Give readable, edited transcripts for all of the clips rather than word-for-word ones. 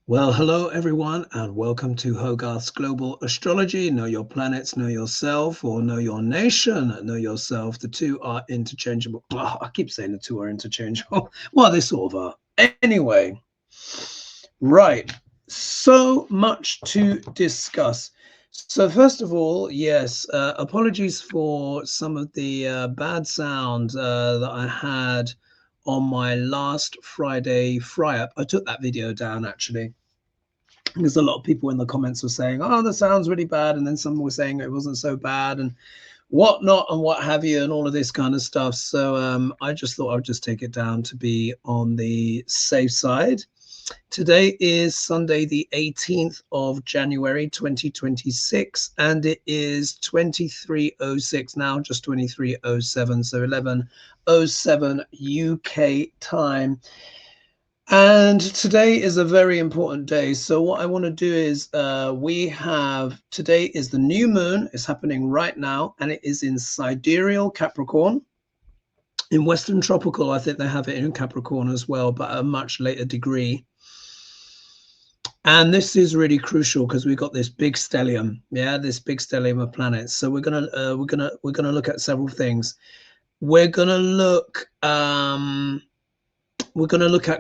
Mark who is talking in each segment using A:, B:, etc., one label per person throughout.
A: Well, hello everyone, and welcome to Hogarth's Global Astrology. Know your planets, know yourself, or know your nation, know yourself. The two are interchangeable. Oh, I keep saying the two are interchangeable. Well, they sort of are. Anyway, right. So much to discuss. So first of all, yes, apologies for some of the bad sound that I had on my last Friday fry-up. I took that video down actually, because a lot of people in the comments were saying, oh, that sounds really bad, and then some were saying it wasn't so bad and whatnot and what have you, and all of this kind of stuff. So I just thought I'd just take it down to be on the safe side. Today is Sunday, the 18th of January 2026, and it is 23:06 now, just 23:07, so 11:07 UK time. And today is a very important day. So what I want to do is today is the new moon. It's happening right now, and it is in sidereal Capricorn. In Western tropical, I think they have it in Capricorn as well, but at a much later degree. And this is really crucial because we've got this big stellium, this big stellium of planets. So we're gonna look at several things. We're gonna look at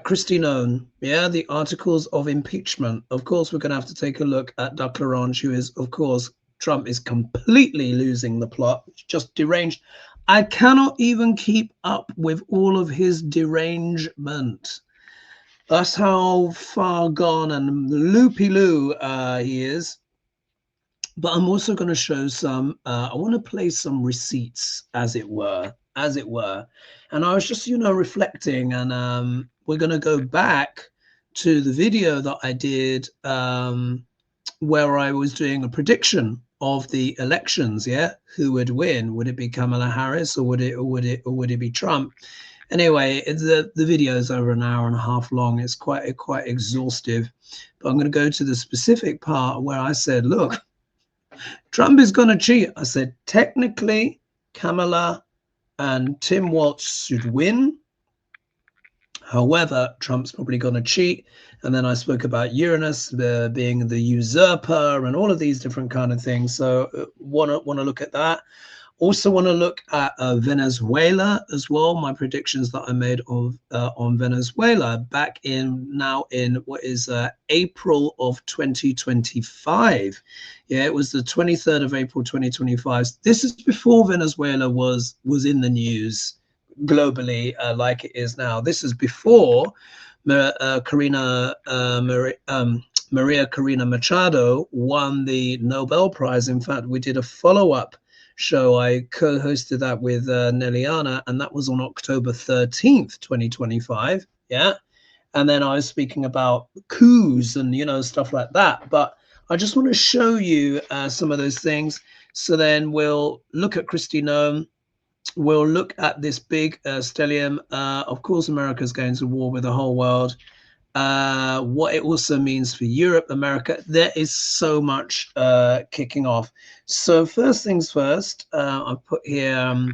A: Kristi Noem, the articles of impeachment. Of course, we're going to have to take a look at Degrasse, who is, of course, Trump is completely losing the plot, just deranged. I cannot even keep up with all of his derangement. That's how far gone and loopy-loo he is. But I'm also going to show some, I want to play some receipts, as it were. And I was just, reflecting, and we're going to go back to the video that I did where I was doing a prediction of the elections. Who would win? Would it be Kamala Harris, or would it be Trump? Anyway, the video is over an hour and a half long. It's quite exhaustive, but I'm going to go to the specific part where I said, look, Trump is going to cheat. I said, technically, Kamala and Tim Walz should win. However, Trump's probably going to cheat. And then I spoke about Uranus being the usurper and all of these different kind of things. So want to look at that. Also want to look at Venezuela as well. My predictions that I made of on Venezuela back in what is April of 2025. It was the 23rd of April 2025. This is before Venezuela was in the news globally like it is now. This is before Maria Corina Machado won the Nobel Prize. In fact, we did a follow-up show. I co-hosted that with Nelliana, and that was on October 13th, 2025. And then I was speaking about coups and stuff like that. But I just want to show you some of those things. So then we'll look at Kristi Noem. We'll look at this big stellium. Of course, America's going to war with the whole world. What it also means for Europe, America. There is so much kicking off. So first things first, I've put here.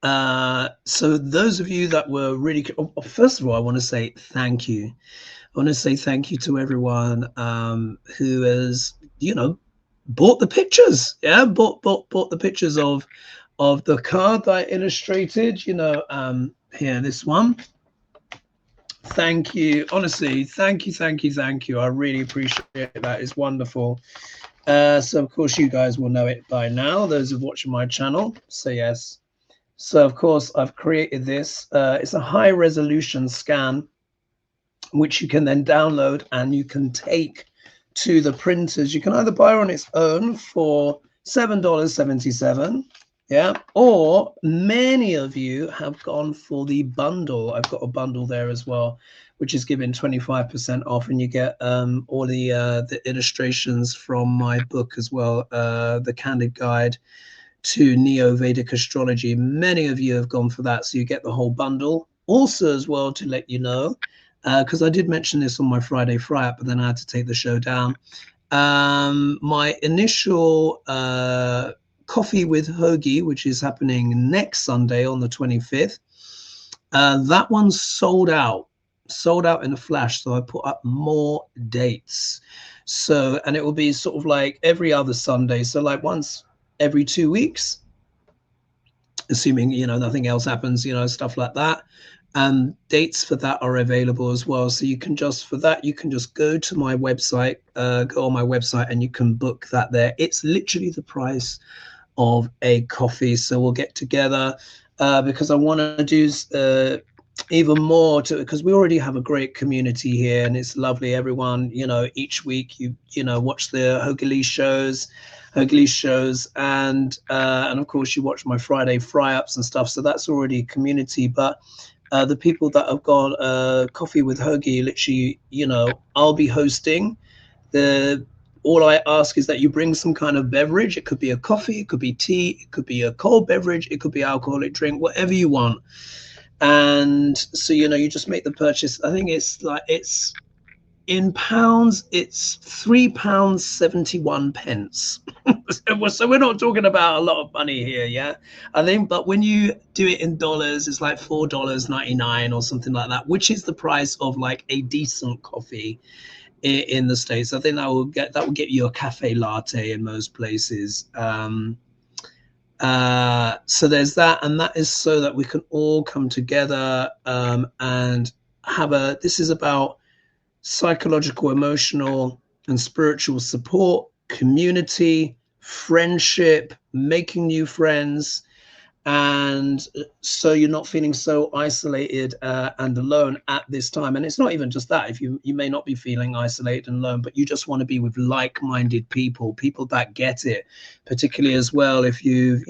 A: So those of you that were really, first of all, I want to say thank you. I want to say thank you to everyone who has, bought the pictures. Bought the pictures of the card that I illustrated. Here, this one. Thank you. Honestly, thank you. I really appreciate it. That is wonderful. So, of course, you guys will know it by now, those who are watching my channel. So, yes. So, of course, I've created this. It's a high-resolution scan, which you can then download and you can take to the printers. You can either buy it on its own for $7.77. Or many of you have gone for the bundle. I've got a bundle there as well, which is giving 25% off, and you get all the illustrations from my book as well, the Candid Guide to Neo-Vedic Astrology. Many of you have gone for that, so you get the whole bundle. Also, as well, to let you know, because I did mention this on my Friday fry-up, but then I had to take the show down. My initial Coffee with Hoagie, which is happening next Sunday on the 25th. That one's sold out. sold out in a flash. So I put up more dates. So, and it will be sort of like every other Sunday. So like once every 2 weeks, assuming, you know, nothing else happens, you know, stuff like that. And dates for that are available as well. So you can just, for that, you can just go to my website, go on my website, and you can book that there. It's literally the price of a coffee. So we'll get together because I want to do even more to, because we already have a great community here and it's lovely. Everyone, you know, each week you know watch the Hogarth shows, and of course you watch my Friday fry ups and stuff. So that's already a community. But the people that have got coffee with Hoagie, literally, you know, I'll be hosting. All I ask is that you bring some kind of beverage. It could be a coffee, it could be tea, it could be a cold beverage, it could be alcoholic drink, whatever you want. And so, you know, you just make the purchase. I think it's like, it's in pounds, it's £3.71. So we're not talking about a lot of money here, yeah. I think, but when you do it in dollars, it's like $4.99 or something like that, which is the price of like a decent coffee in the States. I think that will get you a cafe latte in most places. So there's that, and that is so that we can all come together and have this is about psychological, emotional, and spiritual support, community, friendship, making new friends. And so you're not feeling so isolated and alone at this time. And it's not even just that. If you may not be feeling isolated and alone, but you just want to be with like-minded people that get it, particularly as well if you've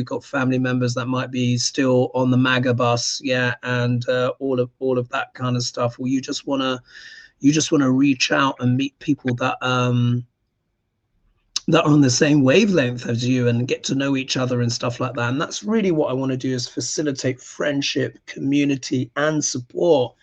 A: got family members that might be still on the MAGA bus, yeah, and all of that kind of stuff. Or you just want to reach out and meet people that that are on the same wavelength as you and get to know each other and stuff like that. And that's really what I want to do, is facilitate friendship, community, and support,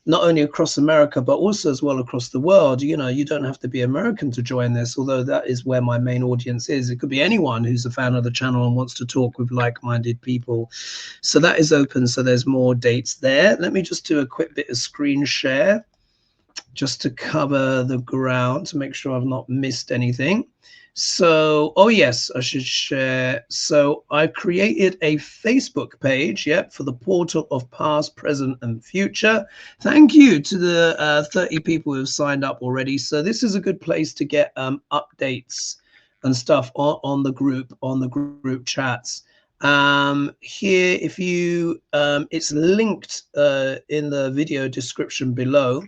A: not only across America, but also as well across the world. You know, you don't have to be American to join this, although that is where my main audience is. It could be anyone who's a fan of the channel and wants to talk with like-minded people. So that is open. So there's more dates there. Let me just do a quick bit of screen share just to cover the ground to make sure I've not missed anything. So, oh yes, I should share. So I created a Facebook page, for the portal of past, present, and future. Thank you to the 30 people who've signed up already. So this is a good place to get updates and stuff on the group chats. Here, if you, it's linked in the video description below.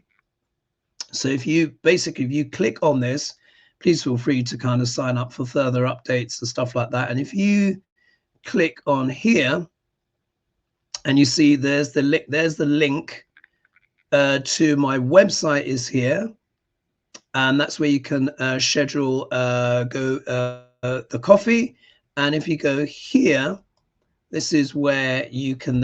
A: So if you click on this, please feel free to kind of sign up for further updates and stuff like that. And if you click on here and you see there's the link to my website is here. And that's where you can schedule the coffee. And if you go here, this is where you can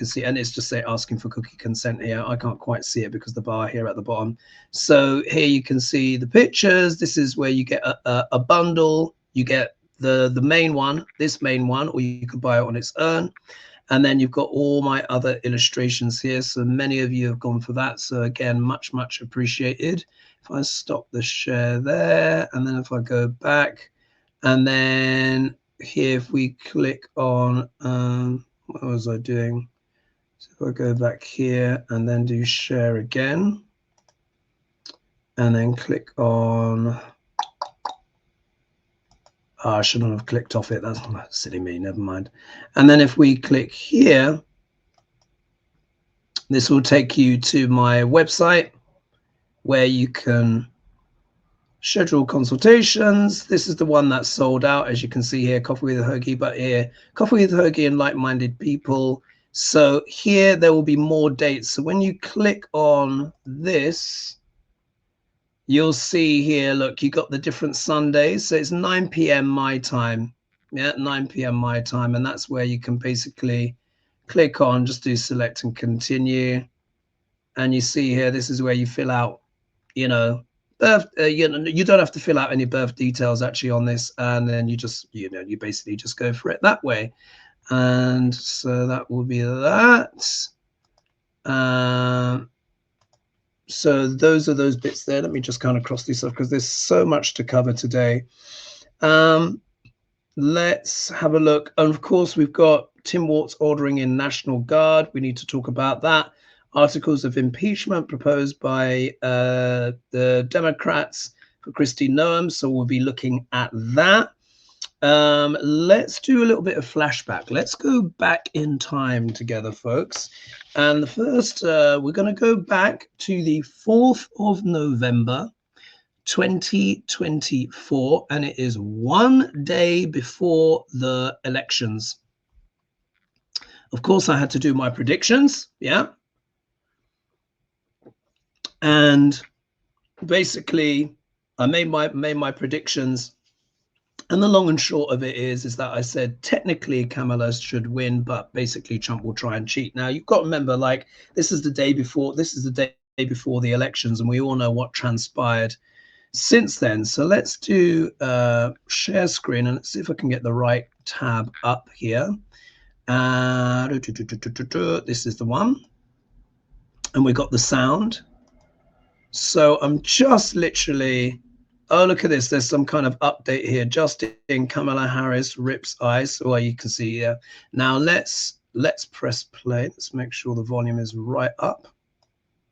A: see, and it's just asking for cookie consent here. I can't quite see it because the bar here at the bottom. So here you can see the pictures. This is where you get a bundle. You get the main one, this main one, or you could buy it on its own. And then you've got all my other illustrations here. So many of you have gone for that. So again, much, much appreciated. If I stop the share there, and then if I go back, and then here, if we click on, what was I doing? So if I go back here and then do share again, and then click on, I shouldn't have clicked off it. That's silly me, never mind. And then if we click here, this will take you to my website where you can schedule consultations. This is the one that's sold out, as you can see here, Coffee with Hoagie, but here, Coffee with Hoagie and like-minded people. So here there will be more dates. So when you click on this, you'll see here, look, you got the different Sundays. So it's 9 p.m. my time. Yeah, 9 p.m. my time. And that's where you can basically click on, just do select and continue. And you see here, this is where you fill out, you don't have to fill out any birth details actually on this, and then you basically just go for it that way. And so that will be that. So those are those bits there. Let me just kind of cross these off because there's so much to cover today. Let's have a look. And of course, we've got Tim Walz ordering in National Guard. We need to talk about that. Articles of impeachment proposed by the Democrats for Kristi Noem. So we'll be looking at that. Let's do a little bit of flashback. Let's go back in time together, folks. And the first, we're going to go back to the 4th of November, 2024, and it is one day before the elections. Of course, I had to do my predictions, yeah. And basically, I made my predictions. And the long and short of it is that I said technically Kamala should win, but basically Trump will try and cheat. Now you've got to remember, like, this is the day before the elections, and we all know what transpired since then. So let's do share screen, and let's see if I can get the right tab up here. This is the one, and we got the sound. So I'm just literally, oh, look at this. There's some kind of update here. Just in Kamala Harris rips ice. Well, you can see here. Now let's press play. Let's make sure the volume is right up.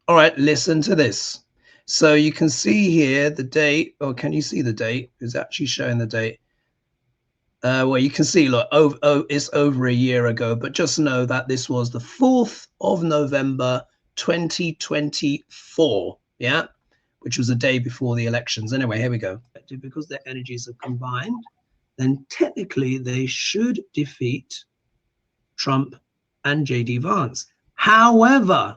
A: All right, listen to this. So you can see here the date. Oh, can you see the date? It's actually showing the date. Well, you can see, look, it's over a year ago, but just know that this was the 4th of November, 2024. Yeah, which was a day before the elections. Anyway, here we go. Because their energies have combined, then technically they should defeat Trump and JD Vance. However,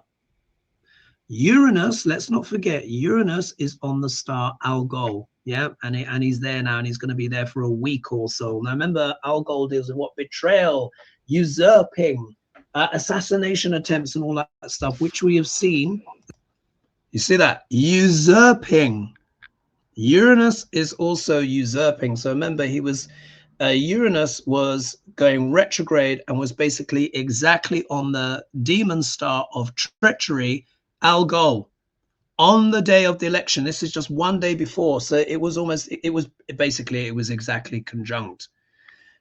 A: Uranus, let's not forget, Uranus is on the star Algol. Yeah, and he's there now, and he's going to be there for a week or so. Now, remember, Algol deals with what? Betrayal, usurping, assassination attempts, and all that stuff, which we have seen. You see that? Usurping. Uranus is also usurping. So remember, he was Uranus was going retrograde and was basically exactly on the demon star of treachery, Algol, on the day of the election. This is just one day before. So it was exactly conjunct.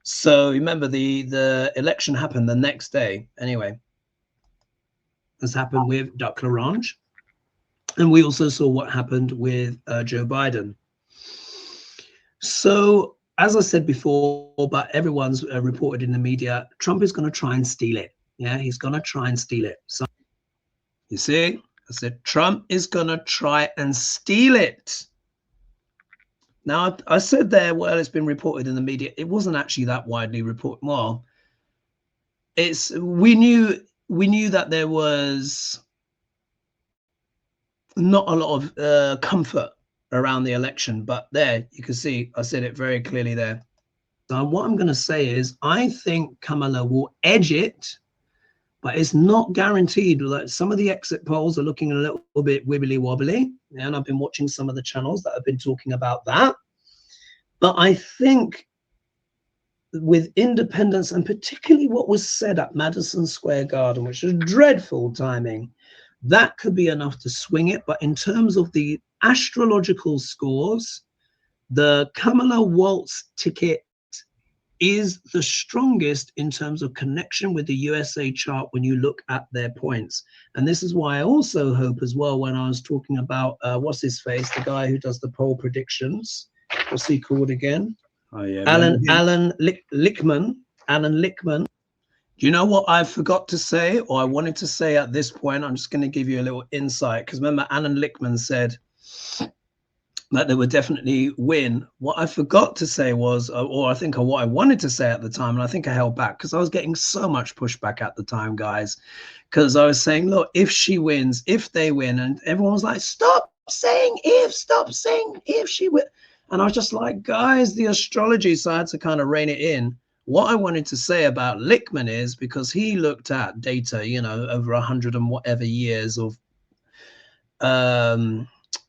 A: So remember, the election happened the next day. Anyway, this happened with Duck L'Orange. And we also saw what happened with Joe Biden. So, as I said before, but everyone's reported in the media, Trump is going to try and steal it. Yeah, he's going to try and steal it. So, you see, I said Trump is going to try and steal it. Now, I said there, well, it's been reported in the media. It wasn't actually that widely reported. Well, we knew that there was not a lot of comfort around the election, but there you can see I said it very clearly there. So what I'm going to say is I think Kamala will edge it, but it's not guaranteed. Like, some of the exit polls are looking a little bit wibbly wobbly, and I've been watching some of the channels that have been talking about that. But I think with independence, and particularly what was said at Madison Square Garden, which was dreadful timing, that could be enough to swing it. But in terms of the astrological scores, the Kamala Waltz ticket is the strongest in terms of connection with the USA chart when you look at their points. And this is why I also hope as well, when I was talking about what's his face, the guy who does the poll predictions, what's he called again? Oh yeah, Alan Lichtman. Do you know what I forgot to say, or I wanted to say at this point? I'm just going to give you a little insight, because remember, Alan Lichtman said that they would definitely win. What I forgot to say was, or I think what I wanted to say at the time, and I think I held back because I was getting so much pushback at the time, guys, because I was saying, look, if she wins, if they win, and everyone was like, stop saying if she wins. And I was just like, guys, the astrology, so I had to kind of rein it in. What I wanted to say about Lichtman is, because he looked at data, you know, over 100 and whatever years of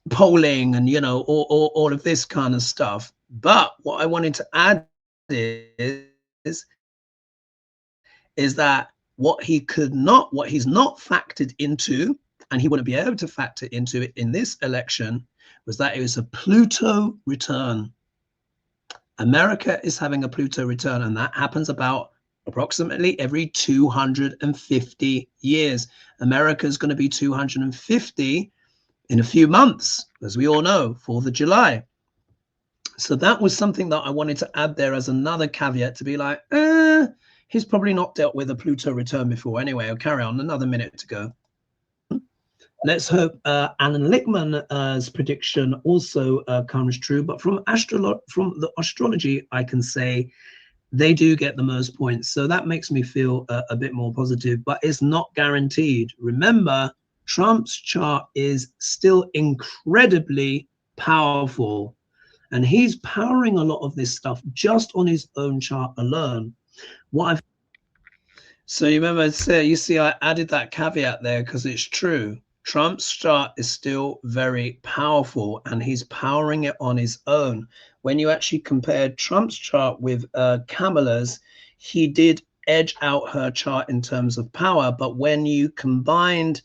A: polling and, you know, all of this kind of stuff. But what I wanted to add is that what he's not factored into and he wouldn't be able to factor into it in this election, was that it was a Pluto return. America is having a Pluto return, and that happens about approximately every 250 years. America is going to be 250 in a few months, as we all know, 4th of July. So that was something that I wanted to add there as another caveat, to be like, he's probably not dealt with a Pluto return before. Anyway, I'll carry on, another minute to go. Let's hope Alan Lickman's prediction also comes true. But from the astrology, I can say they do get the most points. So that makes me feel a bit more positive, but it's not guaranteed. Remember, Trump's chart is still incredibly powerful, and he's powering a lot of this stuff just on his own chart alone. So you remember, you see, I added that caveat there because it's true. Trump's chart is still very powerful, and he's powering it on his own. When you actually compared Trump's chart with Kamala's, he did edge out her chart in terms of power. But when you combined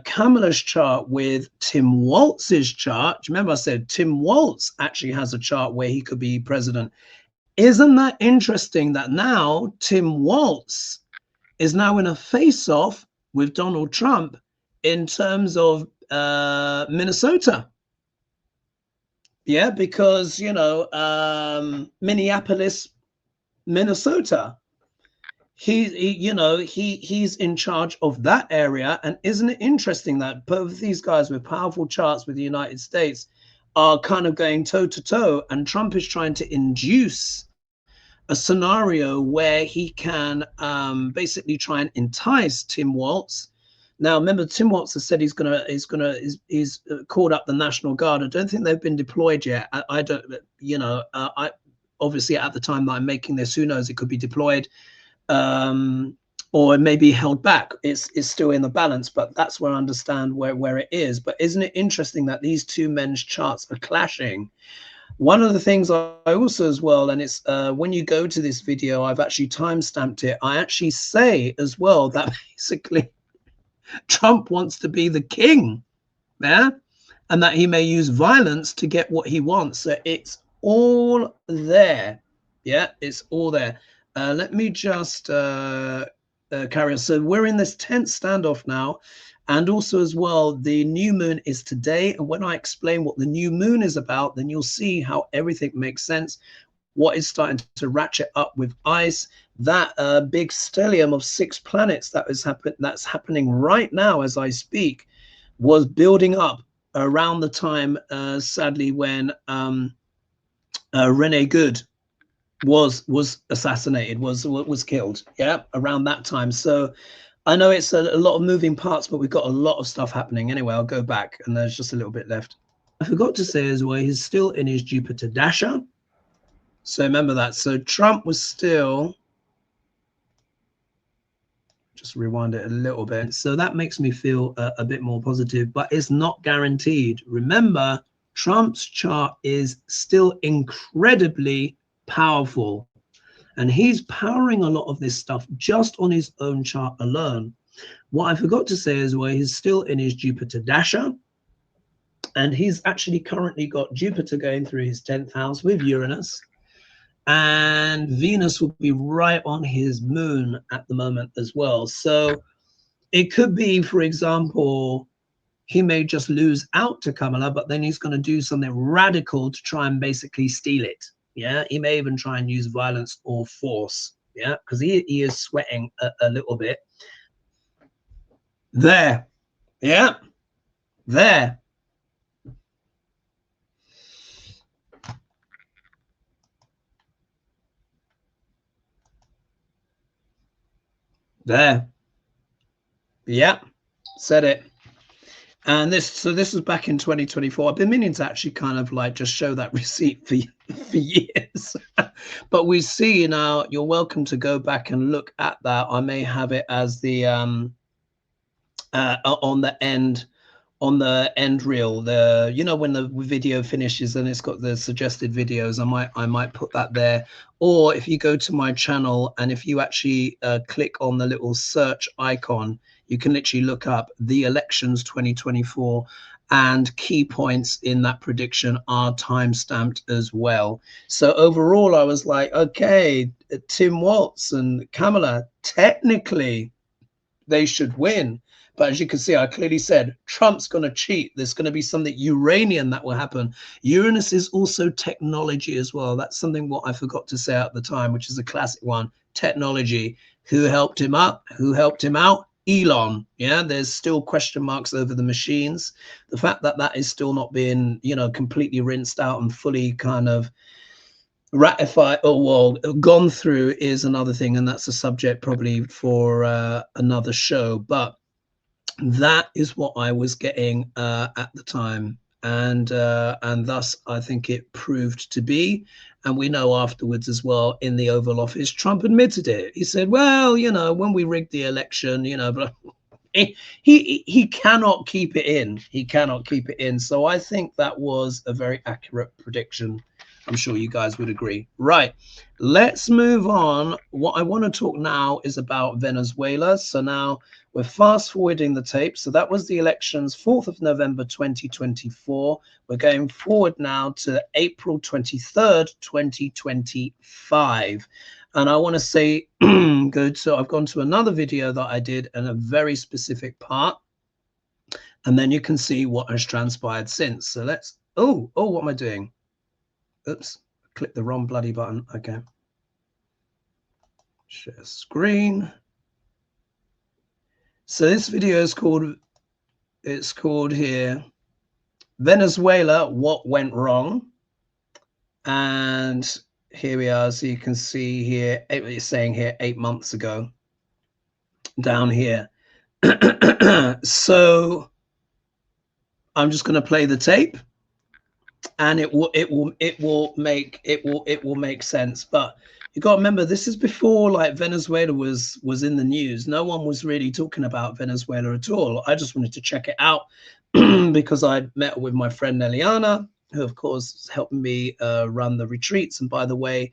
A: Kamala's chart with Tim Walz's chart, remember I said Tim Walz actually has a chart where he could be president. Isn't that interesting that now Tim Walz is now in a face-off with Donald Trump in terms of Minnesota? Yeah, because, you know, Minneapolis, Minnesota, he's in charge of that area. And isn't it interesting that both of these guys with powerful charts with the United States are kind of going toe to toe, and Trump is trying to induce a scenario where he can basically try and entice Tim Walz. Now, remember, Tim Walz has said he's called up the National Guard. I don't think they've been deployed yet. I don't, you know, I obviously at the time that I'm making this, who knows, it could be deployed or it may be held back. It's still in the balance, but that's where I understand where it is. But isn't it interesting that these two men's charts are clashing? One of the things I also as well, and it's when you go to this video, I've actually time-stamped it. I actually say as well that basically Trump wants to be the king, yeah, and that he may use violence to get what he wants. So it's all there. Yeah, it's all there. Let me just carry on. So we're in this tense standoff now. And also as well, the new moon is today. And when I explain what the new moon is about, then you'll see how everything makes sense. What is starting to ratchet up with ice, that big stellium of 6 planets that's happening right now as I speak, was building up around the time, sadly, when Rene Good was assassinated, was killed. Yeah, around that time. So I know it's a lot of moving parts, but we've got a lot of stuff happening. Anyway, I'll go back, and there's just a little bit left. I forgot to say as well, he's still in his Jupiter Dasher. So remember that. So Trump was still, just rewind it a little bit. So that makes me feel a bit more positive, but it's not guaranteed. Remember, Trump's chart is still incredibly powerful, and he's powering a lot of this stuff just on his own chart alone. What I forgot to say as well, he's still in his Jupiter Dasher, and he's actually currently got Jupiter going through his 10th house with Uranus, and Venus will be right on his moon at the moment as well. So it could be, for example, he may just lose out to Kamala, but then he's going to do something radical to try and basically steal it. Yeah, he may even try and use violence or force. Yeah, because he is sweating a little bit. There. Yeah. There. There. Yeah. Said it. And this was back in 2024. I've been meaning to actually kind of like just show that receipt for years. But we see now, you're welcome to go back and look at that. I may have it as the on the end reel, the, you know, when the video finishes and it's got the suggested videos, I might put that there. Or if you go to my channel and if you actually click on the little search icon, You can literally look up the elections 2024, and key points in that prediction are time-stamped as well. So overall, I was like, okay, Tim Walz and Kamala, technically, they should win. But as you can see, I clearly said Trump's going to cheat. There's going to be something Uranian that will happen. Uranus is also technology as well. That's something what I forgot to say at the time, which is a classic one. Technology. Who helped him up? Who helped him out? Elon. Yeah, there's still question marks over the machines. The fact that that is still not being, you know, completely rinsed out and fully kind of ratified or well gone through is another thing, and that's a subject probably for another show. But that is what I was getting at the time, and thus I think it proved to be. And we know afterwards as well, in the Oval Office, Trump admitted it. He said, well, you know, when we rigged the election, you know, but he cannot keep it in. He cannot keep it in. So I think that was a very accurate prediction. I'm sure you guys would agree. Right, let's move on. What I want to talk now is about Venezuela. So now we're fast forwarding the tape. So that was the elections, 4th of November, 2024. We're going forward now to April 23rd, 2025. And I want to say, I've gone to another video that I did in a very specific part. And then you can see what has transpired since. So let's, oh, what am I doing? Oops, click the wrong bloody button. Okay. Share screen. So this video is called, it's called here, Venezuela, What Went Wrong? And here we are. So you can see here, it's saying here 8 months ago, down here. So I'm just going to play the tape, and it will make sense. But you got to remember, this is before like Venezuela was in the news. No one was really talking about Venezuela at all. I just wanted to check it out because I'd met with my friend Eliana, who of course is helping me run the retreats. And by the way,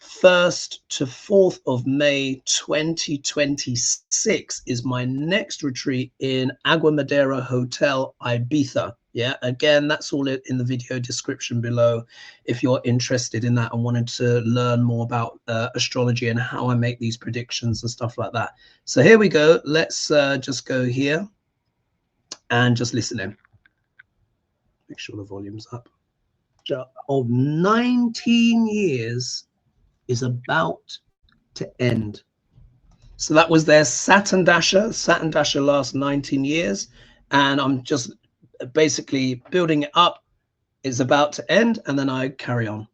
A: 1st to 4th of May 2026 is my next retreat in Agua Madera Hotel, Ibiza. Yeah, again, that's all in the video description below if you're interested in that and wanted to learn more about astrology and how I make these predictions and stuff like that. So here we go. Let's just go here and just listen in. Make sure the volume's up. Of 19 years is about to end. So that was their Saturn Dasher. Saturn Dasher lasts 19 years. And I'm just basically building it up. It's about to end, and then I carry on.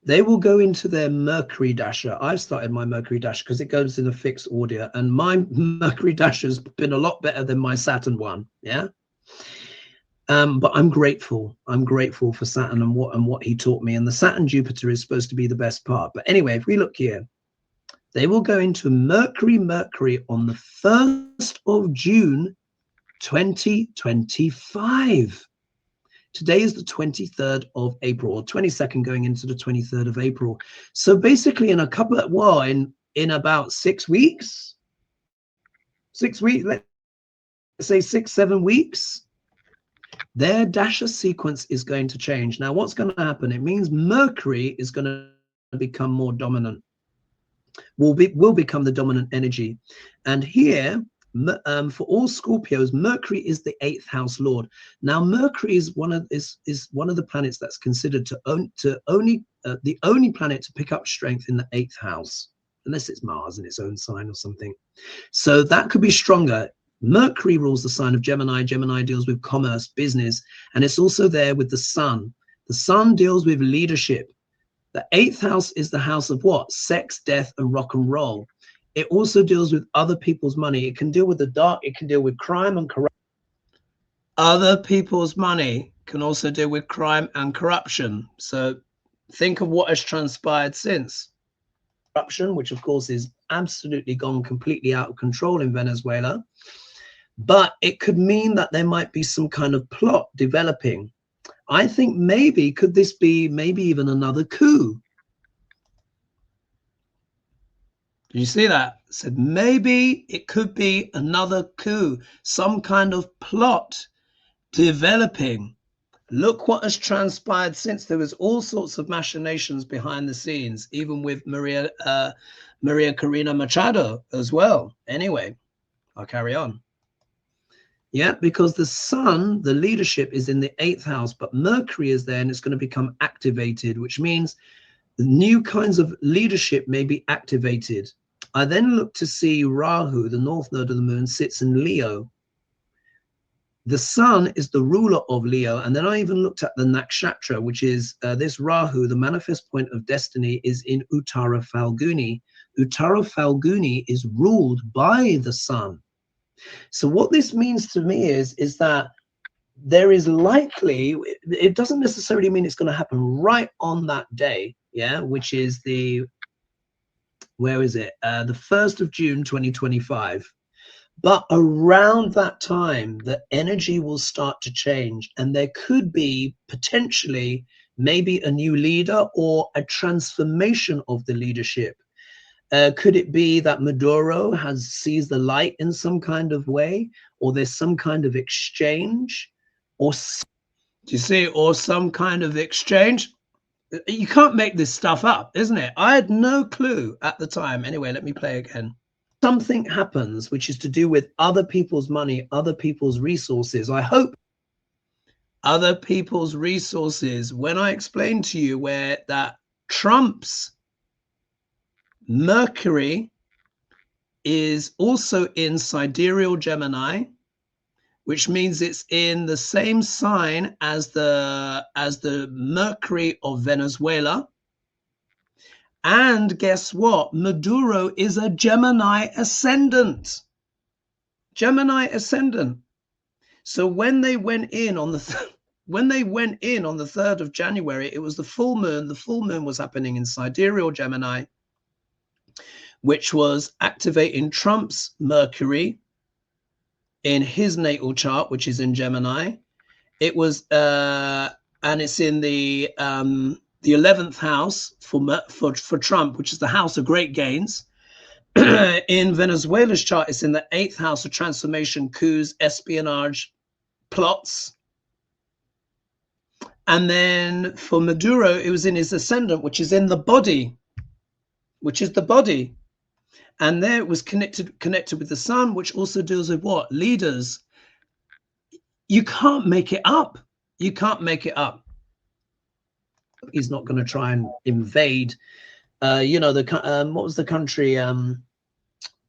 A: They will go into their Mercury Dasher. I've started my Mercury Dasher because it goes in a fixed order, and my Mercury Dasher has been a lot better than my Saturn one. Yeah. But I'm grateful. I'm grateful for Saturn and what he taught me. And the Saturn Jupiter is supposed to be the best part. But anyway, if we look here, they will go into Mercury on the 1st of June, 2025. Today is the 23rd of April, or 22nd going into the 23rd of April. So basically in a couple of, well, in about 6 weeks, let's say 6-7 weeks, their Dasher sequence is going to change. Now, what's going to happen? It means Mercury is going to become more dominant, will become the dominant energy. And here, for all Scorpios, Mercury is the 8th house lord. Now, Mercury is one of the planets that's considered the only planet to pick up strength in the 8th house, unless it's Mars in its own sign or something. So that could be stronger. Mercury rules the sign of Gemini. Gemini deals with commerce, business, and it's also there with the sun. The sun deals with leadership. The 8th house is the house of what? Sex, death, and rock and roll. It also deals with other people's money. It can deal with the dark. It can deal with crime and corruption. Other people's money can also deal with crime and corruption. So think of what has transpired since. Corruption, which of course is absolutely gone completely out of control in Venezuela. But it could mean that there might be some kind of plot developing. I think maybe, could this be maybe even another coup? You see that? Said maybe it could be another coup, some kind of plot developing. Look what has transpired since. There was all sorts of machinations behind the scenes, even with Maria Corina Machado as well. Anyway, I'll carry on. Yeah, because the sun, the leadership, is in the 8th house, but Mercury is there and it's going to become activated, which means the new kinds of leadership may be activated. I then look to see Rahu, the north node of the moon, sits in Leo. The sun is the ruler of Leo. And then I even looked at the nakshatra, which is this Rahu, the manifest point of destiny, is in Uttara Falguni. Uttara Falguni is ruled by the sun. So what this means to me is that there is likely, it doesn't necessarily mean it's going to happen right on that day, yeah, which is the, where is it? The 1st of June, 2025. But around that time, the energy will start to change, and there could be potentially maybe a new leader or a transformation of the leadership. Could it be that Maduro sees the light in some kind of way, or there's some kind of exchange, or do you see, or some kind of exchange? You can't make this stuff up, isn't it? I had no clue at the time. Anyway, let me play again. Something happens which is to do with other people's money, other people's resources. I hope other people's resources. When I explained to you where that Trump's Mercury is also in sidereal Gemini, which means it's in the same sign as the Mercury of Venezuela. And guess what? Maduro is a Gemini ascendant. Gemini ascendant. So when they went in on the 3rd of January, it was the full moon. The full moon was happening in sidereal Gemini, which was activating Trump's Mercury in his natal chart, which is in Gemini. It was and it's in the 11th house for Trump, which is the house of great gains. In Venezuela's chart, it's in the 8th house of transformation, coups, espionage, plots. And then for Maduro, it was in his ascendant, which is in the body, which is the body. And there it was connected with the sun, which also deals with what? Leaders. You can't make it up. You can't make it up. He's not going to try and invade. You know, what was the country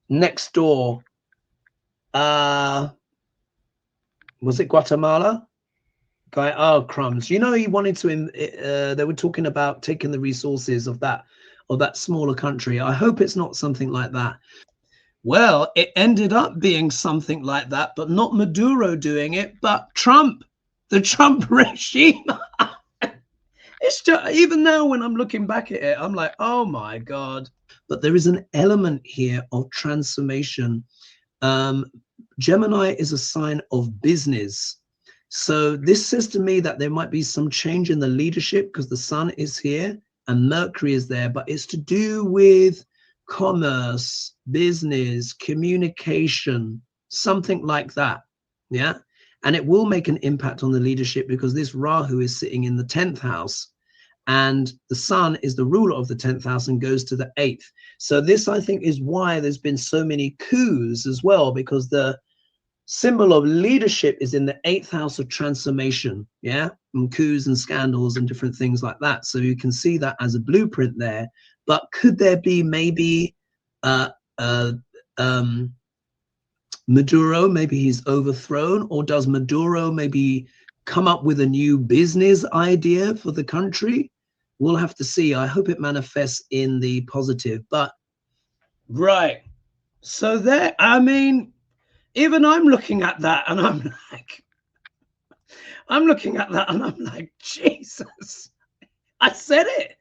A: next door? Was it Guatemala? Guy, oh crumbs! You know, he wanted to. They were talking about taking the resources of that smaller country. I hope it's not something like that. Well, it ended up being something like that, but not Maduro doing it, but Trump, the Trump regime. It's just, even now when I'm looking back at it, I'm like, oh my God. But there is an element here of transformation. Gemini is a sign of business. So this says to me that there might be some change in the leadership because the sun is here and Mercury is there, but it's to do with commerce, business, communication, something like that. Yeah. And it will make an impact on the leadership because this Rahu is sitting in the 10th house and the sun is the ruler of the 10th house and goes to the 8th. So this, I think, is why there's been so many coups as well, because the symbol of leadership is in the 8th house of transformation, yeah, and coups and scandals and different things like that. So you can see that as a blueprint there. But could there be maybe Maduro, maybe he's overthrown, or does Maduro maybe come up with a new business idea for the country? We'll have to see. I hope it manifests in the positive. But right, so there, I mean, even I'm looking at that and I'm like, Jesus, I said it.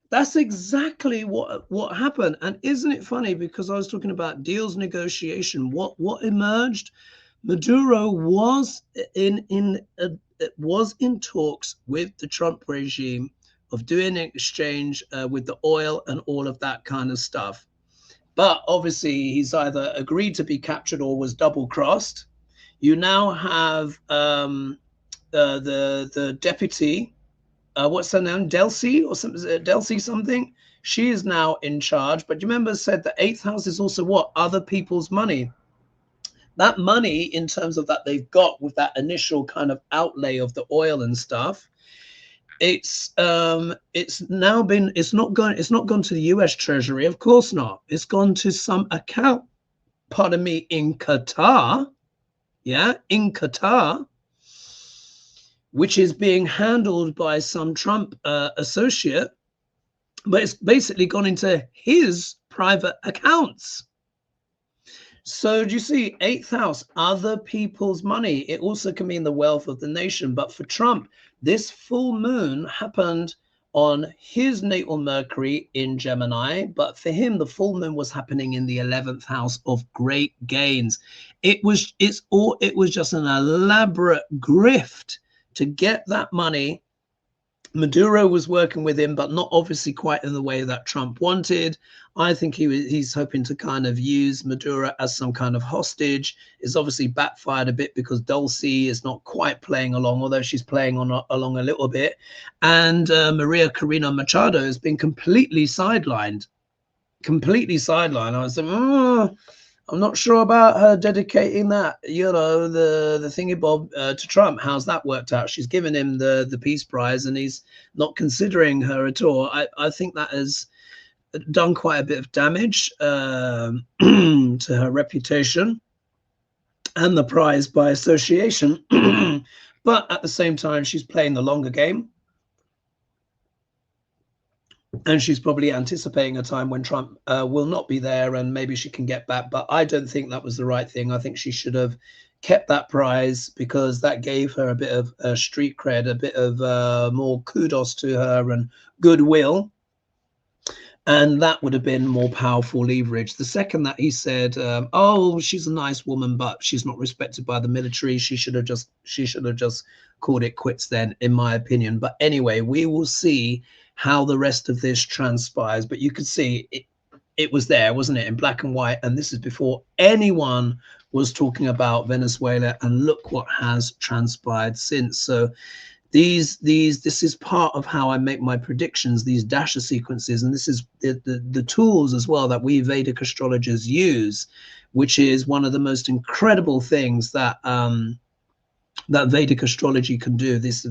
A: That's exactly what happened. And isn't it funny, because I was talking about deals negotiation, what emerged? Maduro was in talks with the Trump regime of doing an exchange with the oil and all of that kind of stuff. But obviously, he's either agreed to be captured or was double-crossed. You now have the deputy, what's her name, Delcy or something, Delcy something. She is now in charge. But you remember, said the 8th house is also what? Other people's money. That money, in terms of that they've got with that initial kind of outlay of the oil and stuff, it's now been, it's not gone to the US Treasury, of course not. It's gone to some account, pardon me, in Qatar, in Qatar, which is being handled by some Trump associate, but it's basically gone into his private accounts. So do you see, 8th house, other people's money. It also can mean the wealth of the nation. But for Trump, this full moon happened on his natal Mercury in Gemini. But for him, the full moon was happening in the 11th house of great gains. It was just an elaborate grift to get that money. Maduro was working with him, but not obviously quite in the way that Trump wanted. I think he's hoping to kind of use Maduro as some kind of hostage. It's obviously backfired a bit because Dulce is not quite playing along, although she's playing along a little bit. And Maria Corina Machado has been completely sidelined. I was like, I'm not sure about her dedicating that, the thingy bob to Trump. How's that worked out? She's given him the Peace Prize and he's not considering her at all. I think that has done quite a bit of damage to her reputation and the prize by association. But at the same time, she's playing the longer game. And she's probably anticipating a time when Trump will not be there and maybe she can get back. But I don't think that was the right thing. I think she should have kept that prize because that gave her a bit of street cred, a bit of more kudos to her and goodwill. And that would have been more powerful leverage. The second that he said, oh, she's a nice woman, but she's not respected by the military, she should have just called it quits then, in my opinion. But anyway, we will see how the rest of this transpires. But you could see it was there, wasn't it, in black and white. And this is before anyone was talking about Venezuela. And look what has transpired since. So this is part of how I make my predictions, these dasher sequences, and this is the tools as well that we Vedic astrologers use, which is one of the most incredible things that that Vedic astrology can do. This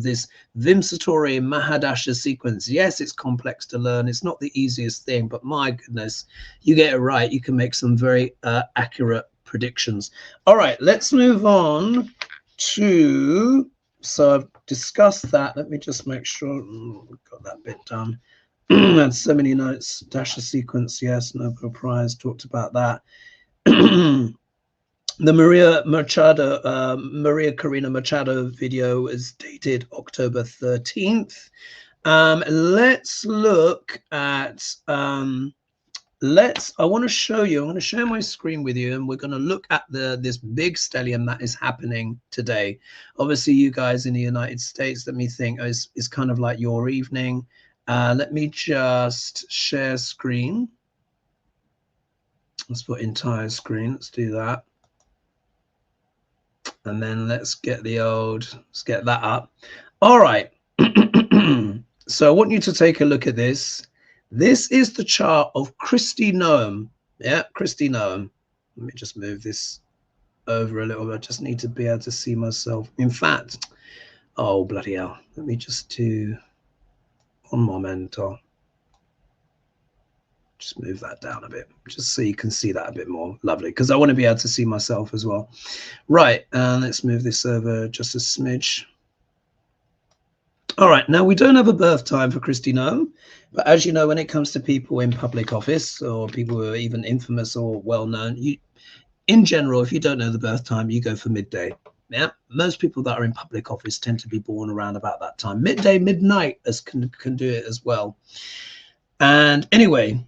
A: Vimsatori Mahadasha sequence. Yes, it's complex to learn. It's not the easiest thing, but my goodness, you get it right, you can make some very accurate predictions. All right, let's move on to, so I've discussed that. Let me just make sure we've got that bit done. Had so many notes. Dasher sequence, yes, Nobel Prize, talked about that. The Maria Corina Machado video is dated October 13th. Let's look at, I want to show you, I'm going to share my screen with you, and we're going to look at this big stellium that is happening today. Obviously, you guys in the United States, let me think, is kind of like your evening. Let me just share screen. Let's put entire screen. Let's do that. And then let's get that up. All right. So I want you to take a look at this. This is the chart of Kristi Noem. Yeah, Kristi Noem. Let me just move this over a little bit. I just need to be able to see myself. In fact, oh, bloody hell. Let me just do one momento. Just move that down a bit, just so you can see that a bit more. Lovely, because I want to be able to see myself as well. Right, let's move this over just a smidge. All right, now we don't have a birth time for Kristi Noem, but as you know, when it comes to people in public office or people who are even infamous or well-known, in general, if you don't know the birth time, you go for midday. Yeah, most people that are in public office tend to be born around about that time. Midday, midnight can do it as well. And anyway,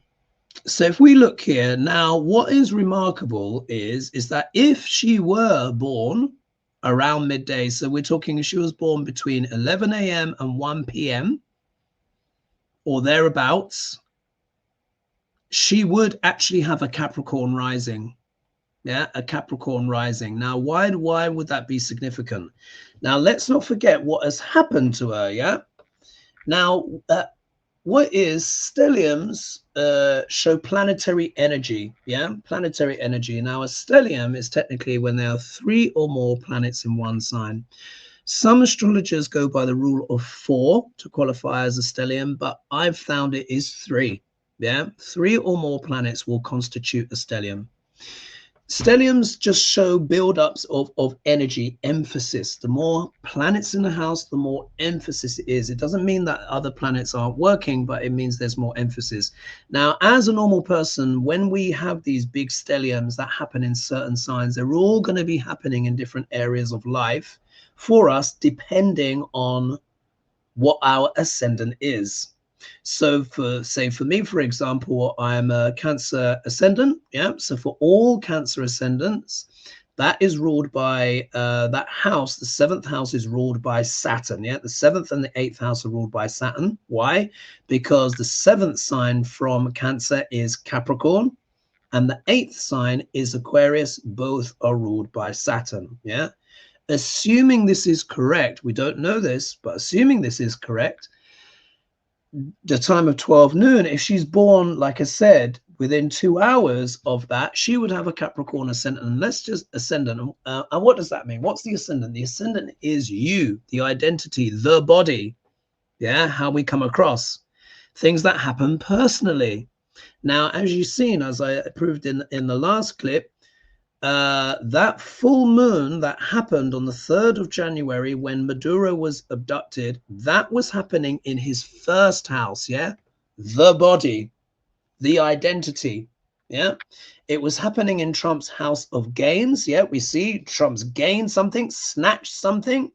A: so if we look here now, what is remarkable is that if she were born around midday, so we're talking if she was born between 11 a.m. and 1 p.m. or thereabouts, she would actually have a Capricorn rising. Yeah, a Capricorn rising. Now, why would that be significant? Now, let's not forget what has happened to her. Yeah. Now, what is stelliums show planetary energy. Yeah, planetary energy. Now, a stellium is technically when there are 3 or more planets in one sign. Some astrologers go by the rule of 4 to qualify as a stellium, but I've found it is 3. Yeah, 3 or more planets will constitute a stellium. Stelliums just show build-ups of energy, emphasis. The more planets in the house, the more emphasis it is. It doesn't mean that other planets aren't working, but it means there's more emphasis. Now, as a normal person, when we have these big stelliums that happen in certain signs, they're all going to be happening in different areas of life for us, depending on what our ascendant is. So for me, for example, I'm a Cancer ascendant. Yeah. So for all Cancer ascendants, that is ruled by that house. The 7th house is ruled by Saturn. Yeah. The 7th and the 8th house are ruled by Saturn. Why? Because the 7th sign from Cancer is Capricorn and the 8th sign is Aquarius. Both are ruled by Saturn. Yeah. Assuming this is correct, we don't know this, but assuming this is correct, the time of 12 noon, if she's born, like I said, within 2 hours of that, she would have a Capricorn ascendant. And let's just ascendant. And what does that mean? What's the ascendant? The ascendant is you, the identity, the body. Yeah, how we come across things that happen personally. Now, as you've seen, as I proved in the last clip, that full moon that happened on the 3rd of January when Maduro was abducted, that was happening in his 1st house. Yeah, the body, the identity. Yeah, it was happening in Trump's house of gains. Yeah, we see Trump's gained something, snatched something.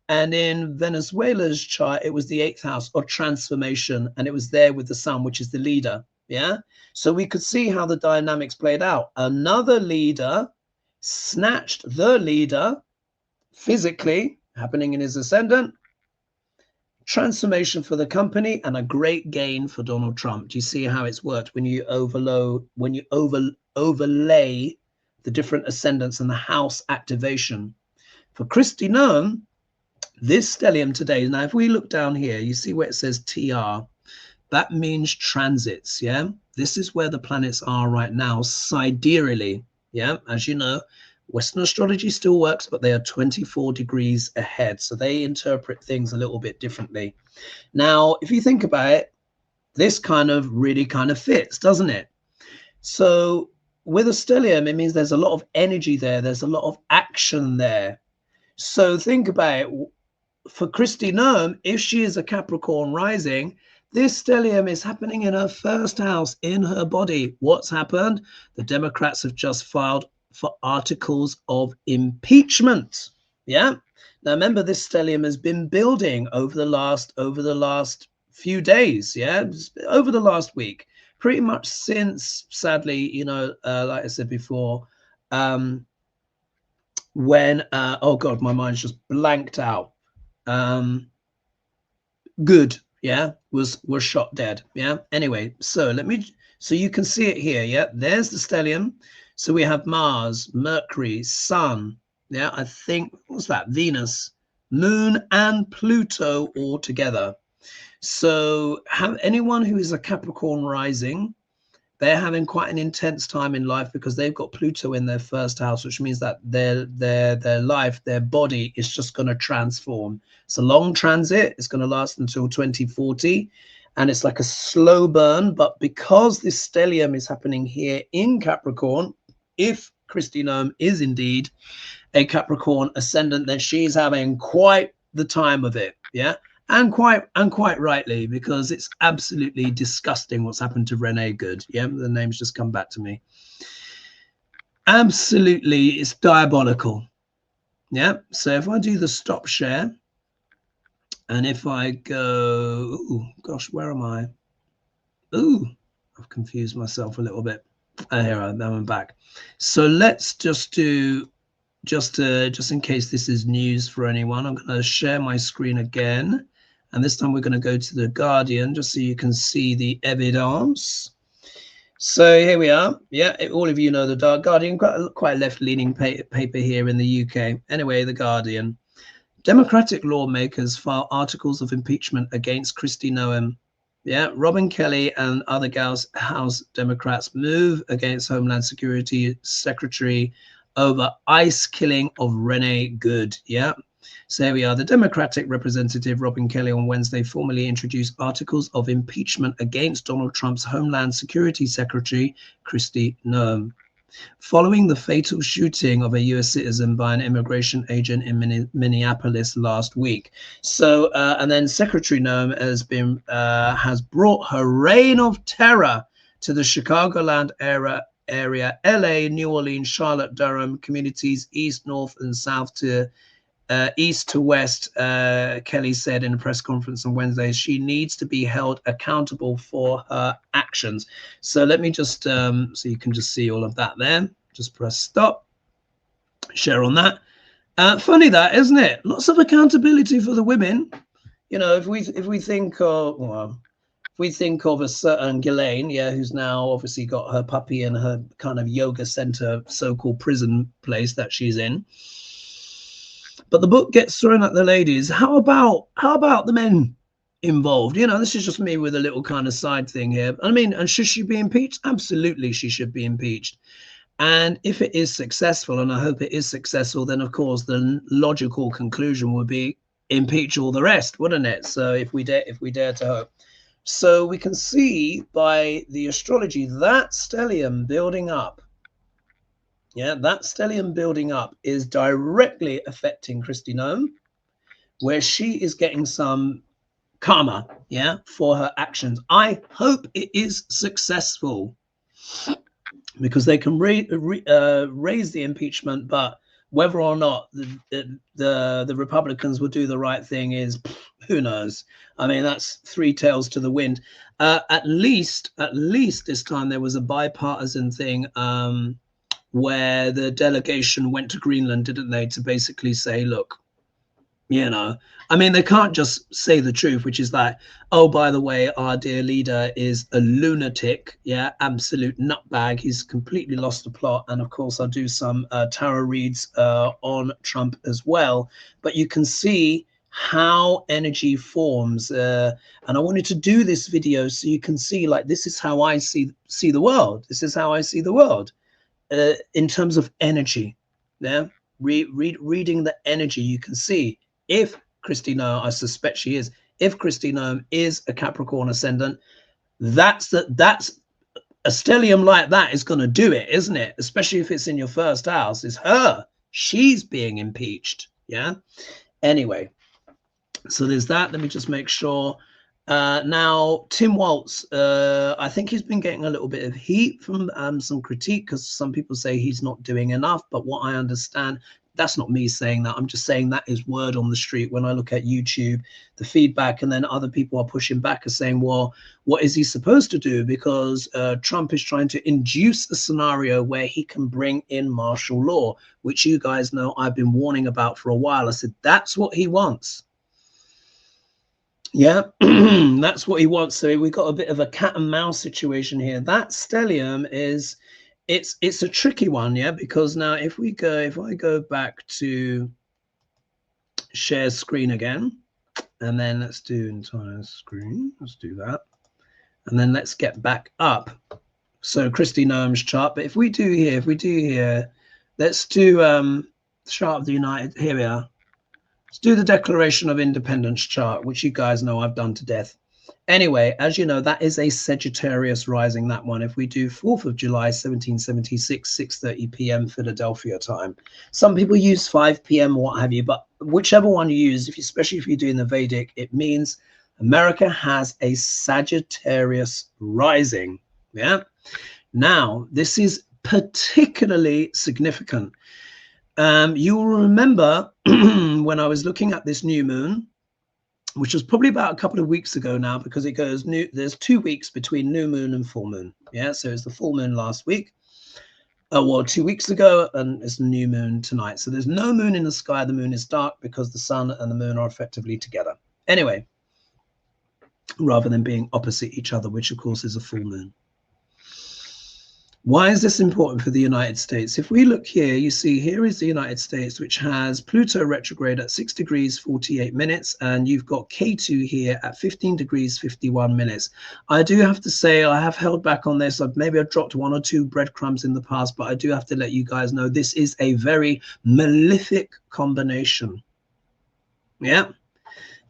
A: And in Venezuela's chart, it was the 8th house of transformation, and it was there with the sun, which is the leader. Yeah, so we could see how the dynamics played out. Another leader snatched the leader physically, happening in his ascendant, transformation for the company, and a great gain for Donald Trump. Do you see how it's worked when you overlay the different ascendants and the house activation? For Kristi Noem, this stellium today, now if we look down here, you see where it says TR, that means transits. Yeah, this is where the planets are right now, sidereally. Yeah, as you know, Western astrology still works, but they are 24 degrees ahead, so they interpret things a little bit differently. Now, if you think about it, this really fits, doesn't it? So with a stellium, it means there's a lot of energy there, there's a lot of action there. So think about it, for Kristi Noem, if she is a Capricorn rising, this stellium is happening in her 1st house, in her body. What's happened? The Democrats have just filed for articles of impeachment. Yeah. Now remember, this stellium has been building over the last few days. Yeah, over the last week, pretty much since, sadly, like I said before, when oh God, my mind's just blanked out. Good. Yeah, was shot dead. Yeah. Anyway, so you can see it here. Yeah, there's the stellium. So we have Mars, Mercury, Sun. Yeah, I think, what's that? Venus, Moon, and Pluto all together. So anyone who is a Capricorn rising, they're having quite an intense time in life because they've got Pluto in their 1st house, which means that their life, their body is just going to transform. It's a long transit. It's going to last until 2040. And it's like a slow burn. But because this stellium is happening here in Capricorn, if Kristi Noem is indeed a Capricorn ascendant, then she's having quite the time of it. Yeah. And quite rightly, because it's absolutely disgusting what's happened to Renee Good. Yeah, the name's just come back to me. Absolutely, it's diabolical. Yeah, so if I do the stop share, and if I go, oh gosh, where am I? Ooh, I've confused myself a little bit. Here I am, now I'm back. So let's just do, just in case this is news for anyone, I'm going to share my screen again. And this time we're going to go to the Guardian just so you can see the evidence. So here we are. Yeah, all of you know the Guardian, quite a left-leaning paper here in the UK. Anyway, the Guardian. Democratic lawmakers file articles of impeachment against Kristi Noem. Yeah, Robin Kelly and other House Democrats move against Homeland Security Secretary over ICE killing of Renee Good. Yeah. So here we are. The Democratic representative Robin Kelly on Wednesday formally introduced articles of impeachment against Donald Trump's Homeland Security Secretary, Kristi Noem, following the fatal shooting of a U.S. citizen by an immigration agent in Minneapolis last week. So, and then Secretary Noem has brought her reign of terror to the Chicagoland area, LA, New Orleans, Charlotte, Durham communities, east, north, and south to east to west. Kelly said in a press conference on Wednesday, she needs to be held accountable for her actions. So let me just, so you can just see all of that there. Just press stop, share on that. Funny that, isn't it? Lots of accountability for the women. You know, if we think of, well, if we think of a certain Ghislaine, yeah, who's now obviously got her puppy in her kind of yoga center, so-called prison place that she's in. But the book gets thrown at the ladies. How about the men involved? You know, this is just me with a little kind of side thing here. I mean, and should she be impeached? Absolutely, she should be impeached. And if it is successful, and I hope it is successful, then of course the logical conclusion would be impeach all the rest, wouldn't it? So if we dare to hope. So we can see by the astrology that stellium building up. Yeah, that stellium building up is directly affecting Kristi Noem, where she is getting some karma, yeah, for her actions. I hope it is successful because they can raise the impeachment, but whether or not the Republicans will do the right thing is, who knows? I mean, that's three tails to the wind. At least this time there was a bipartisan thing. Where the delegation went to Greenland, didn't they, to basically say, look, you know, I mean, they can't just say the truth, which is that, oh, by the way, our dear leader is a lunatic, yeah, absolute nutbag. He's completely lost the plot. And of course, I'll do some tarot reads on Trump as well. But you can see how energy forms. And I wanted to do this video so you can see, like, this is how I see the world. This is how I see the world. In terms of energy, yeah, reading the energy, you can see if Kristi Noem, I suspect she is, if Kristi Noem is a Capricorn ascendant, that's a stellium like that is going to do it, isn't it? Especially if it's in your first house. It's her, she's being impeached. Yeah. Anyway, so there's that. Let me just make sure. Now, Tim Waltz, I think he's been getting a little bit of heat from some critique because some people say he's not doing enough. But what I understand, that's not me saying that. I'm just saying that is word on the street. When I look at YouTube, the feedback, and then other people are pushing back and saying, well, what is he supposed to do? Because Trump is trying to induce a scenario where he can bring in martial law, which you guys know I've been warning about for a while. I said, that's what he wants. Yeah, that's what he wants. So we've got a bit of a cat and mouse situation here. That stellium is, it's a tricky one, yeah, because now if I go back to share screen again, and then let's do entire screen. Let's do that. And then let's get back up. So Kristi Noem's chart. But if we do here, let's do chart of the United. Here we are. Let's do the Declaration of Independence chart, which you guys know I've done to death. Anyway, as you know, that is a Sagittarius rising, that one. If we do 4th of July, 1776, 6:30 p.m. Philadelphia time. Some people use 5 p.m. or what have you, but whichever one you use, especially if you're doing the Vedic, it means America has a Sagittarius rising. Yeah. Now, this is particularly significant. You will remember when I was looking at this new moon, which was probably about a couple of weeks ago now, because it goes there's 2 weeks between new moon and full moon. Yeah, so it's the full moon last week, well, 2 weeks ago, and it's the new moon tonight. So there's no moon in the sky. The moon is dark because the sun and the moon are effectively together. Anyway, rather than being opposite each other, which of course is a full moon. Why is this important for the United States? If we look here, you see here is the United States, which has Pluto retrograde at 6 degrees 48 minutes, and you've got K2 here at 15 degrees 51 minutes. I do have to say I have held back on this. Maybe I've dropped 1 or 2 breadcrumbs in the past, but I do have to let you guys know this is a very malefic combination. Yeah.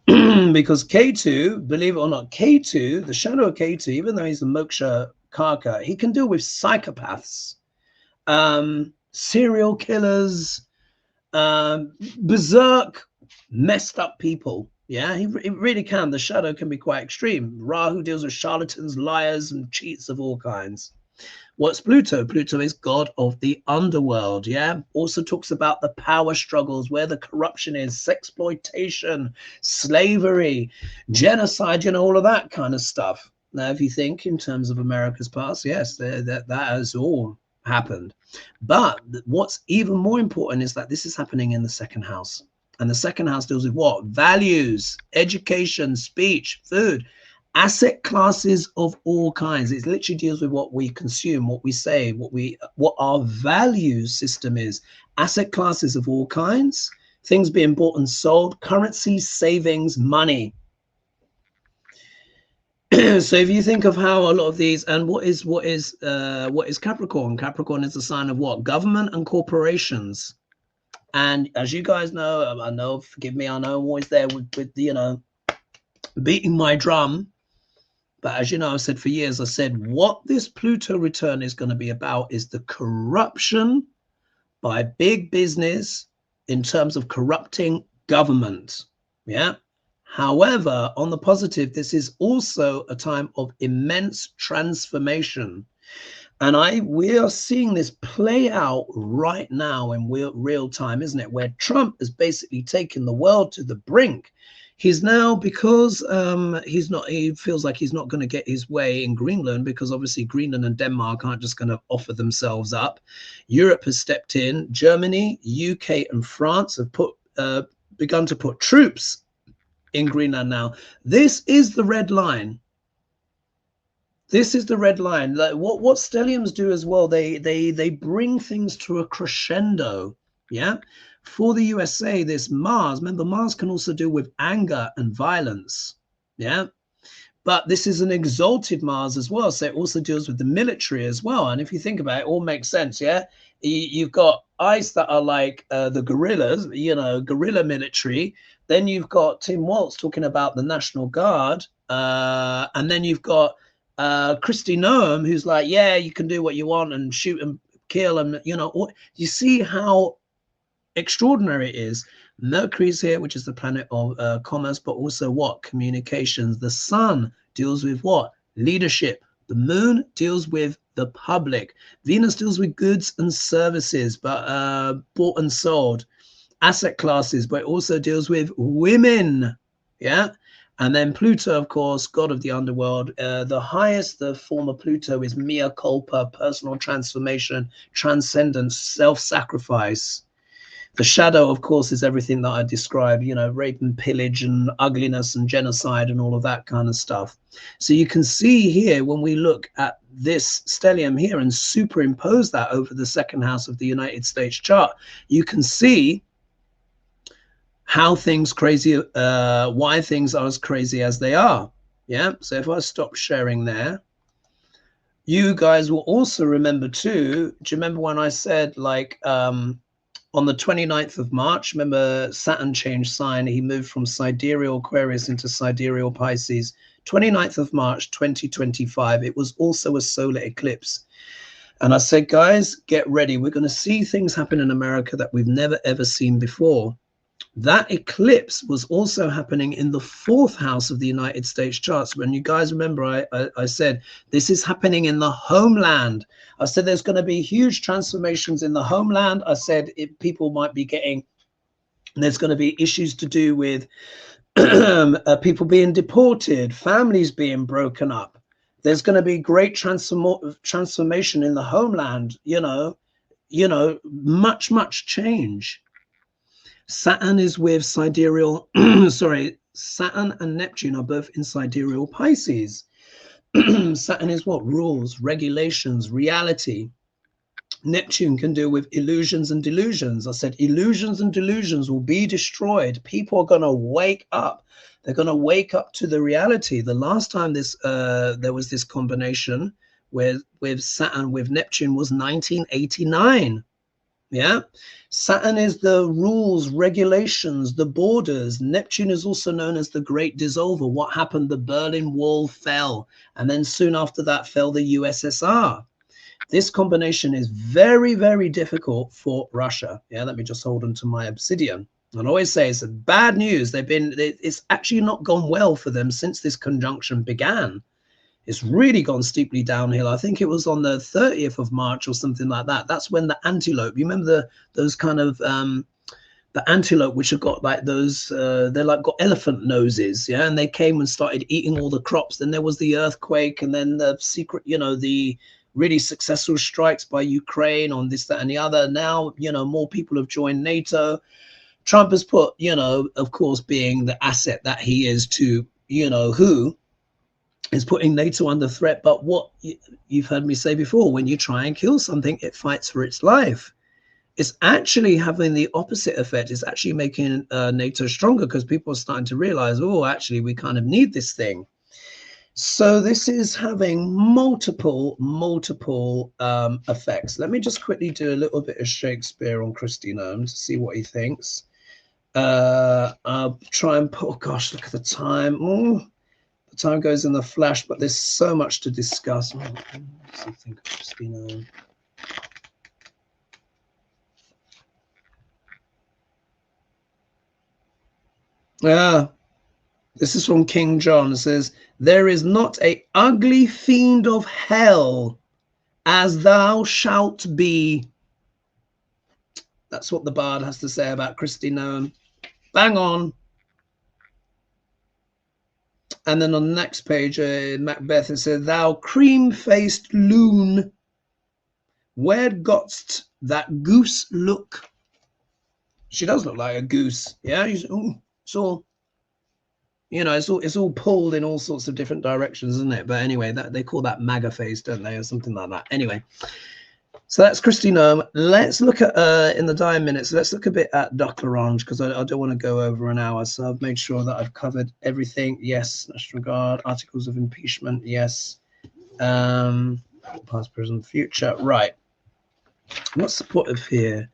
A: Because K2, believe it or not, K2, the shadow of K2, even though he's the Moksha Karka, he can deal with psychopaths, serial killers, berserk, messed up people. Yeah, it really can. The shadow can be quite extreme. Rahu deals with charlatans, liars, and cheats of all kinds. What's Pluto? Pluto is god of the underworld. Yeah, also talks about the power struggles, where the corruption is, sexploitation, slavery, genocide, you know, all of that kind of stuff. Now, if you think in terms of America's past, yes, that has all happened. But what's even more important is that this is happening in the second house. And the second house deals with what? Values, education, speech, food, asset classes of all kinds. It literally deals with what we consume, what we say, what our value system is. Asset classes of all kinds, things being bought and sold, currency, savings, money. So if you think of how a lot of these, and what is Capricorn? Capricorn is a sign of what? Government and corporations. And as you guys know, I know, forgive me, I know I'm always there with you know, beating my drum. But as you know, I've said for years, I said what this Pluto return is going to be about is the corruption by big business in terms of corrupting government. Yeah. However, on the positive, this is also a time of immense transformation. And we are seeing this play out right now in real time, isn't it? Where Trump has basically taken the world to the brink. He's now, because he feels like he's not going to get his way in Greenland, because obviously Greenland and Denmark aren't just going to offer themselves up. Europe has stepped in. Germany, UK, and France have begun to put troops in Greenland now. This is the red line. This is the red line. Like what stelliums do as well, they bring things to a crescendo. Yeah. For the USA, this Mars, remember, Mars can also deal with anger and violence. Yeah. But this is an exalted Mars as well. So it also deals with the military as well. And if you think about it, it all makes sense. Yeah. You've got ice that are like the guerrillas, you know, guerrilla military. Then you've got Tim Waltz talking about the National Guard. And then you've got Kristi Noem, who's like, yeah, you can do what you want and shoot and kill. And, you know, you see how extraordinary it is. Mercury's here, which is the planet of commerce, but also what? Communications. The sun deals with what? Leadership. The moon deals with the public. Venus deals with goods and services, but bought and sold. Asset classes, but it also deals with women. Yeah. And then Pluto, of course, god of the underworld. The highest, the form of Pluto is mea culpa, personal transformation, transcendence, self-sacrifice. The shadow, of course, is everything that I described, you know, rape and pillage and ugliness and genocide and all of that kind of stuff. So you can see here, when we look at this stellium here and superimpose that over the second house of the United States chart, you can see how things crazy, why things are as crazy as they are. Yeah. So if I stop sharing there, you guys will also remember too. Do you remember when I said, like, on the 29th of March, remember Saturn changed sign. He moved from sidereal Aquarius into sidereal Pisces. 29th of March, 2025. It was also a solar eclipse. And I said, guys, get ready. We're going to see things happen in America that we've never, ever seen before. That eclipse was also happening in the fourth house of the United States charts. When you guys remember, I said, this is happening in the homeland. I said, there's going to be huge transformations in the homeland. I said, people might be getting, there's going to be issues to do with people being deported, families being broken up. There's going to be great transformation in the homeland, you know, much change. Saturn is with sidereal, Saturn and Neptune are both in sidereal Pisces. Saturn is what? Rules, regulations, reality. Neptune can deal with illusions and delusions. I said illusions and delusions will be destroyed. People are going to wake up. They're going to wake up to the reality. The last time there was this combination with Saturn with Neptune was 1989. Yeah, Saturn is the rules, regulations, the borders. Neptune is also known as the Great Dissolver. What happened? The Berlin Wall fell, and then soon after that fell the USSR. This combination is very, very difficult for Russia. Yeah, let me just hold on to my obsidian. And I always say it's bad news. It's actually not gone well for them since this conjunction began. It's really gone steeply downhill. I think it was on the 30th of March or something like that. That's when the antelope, you remember those kind of the antelope, which have got like those, they're like got elephant noses, yeah, and they came and started eating all the crops. Then there was the earthquake, and then the secret, the really successful strikes by Ukraine on this, that, and the other. Now, more people have joined NATO. Trump has put, of course, being the asset that he is to, who is putting NATO under threat. But what you've heard me say before, when you try and kill something, it fights for its life. It's actually having the opposite effect. It's actually making NATO stronger, because people are starting to realize, oh, actually, we kind of need this thing. So this is having multiple effects. Let me just quickly do a little bit of Shakespeare on Kristi Noem to see what he thinks. I'll try and put, oh gosh, look at the time. Oh, the time goes in the flash, but there's so much to discuss. What do you think of Kristi Noem? Yeah. This is from King John. It says, there is not a ugly fiend of hell as thou shalt be. That's what the bard has to say about Kristi Noem. Bang on. And then on the next page, Macbeth, it says, thou cream-faced loon, where gotst that goose look? She does look like a goose. Yeah, it's all, it's all pulled in all sorts of different directions, isn't it? But anyway, that they call that MAGA face, don't they, or something like that. Anyway, so that's Kristi Noem. Let's look at in the dying minutes. Let's look a bit at Orange, because I don't want to go over an hour. So I've made sure that I've covered everything. Yes, National Guard, articles of impeachment. Yes, past, present, future. Right. What's supportive here?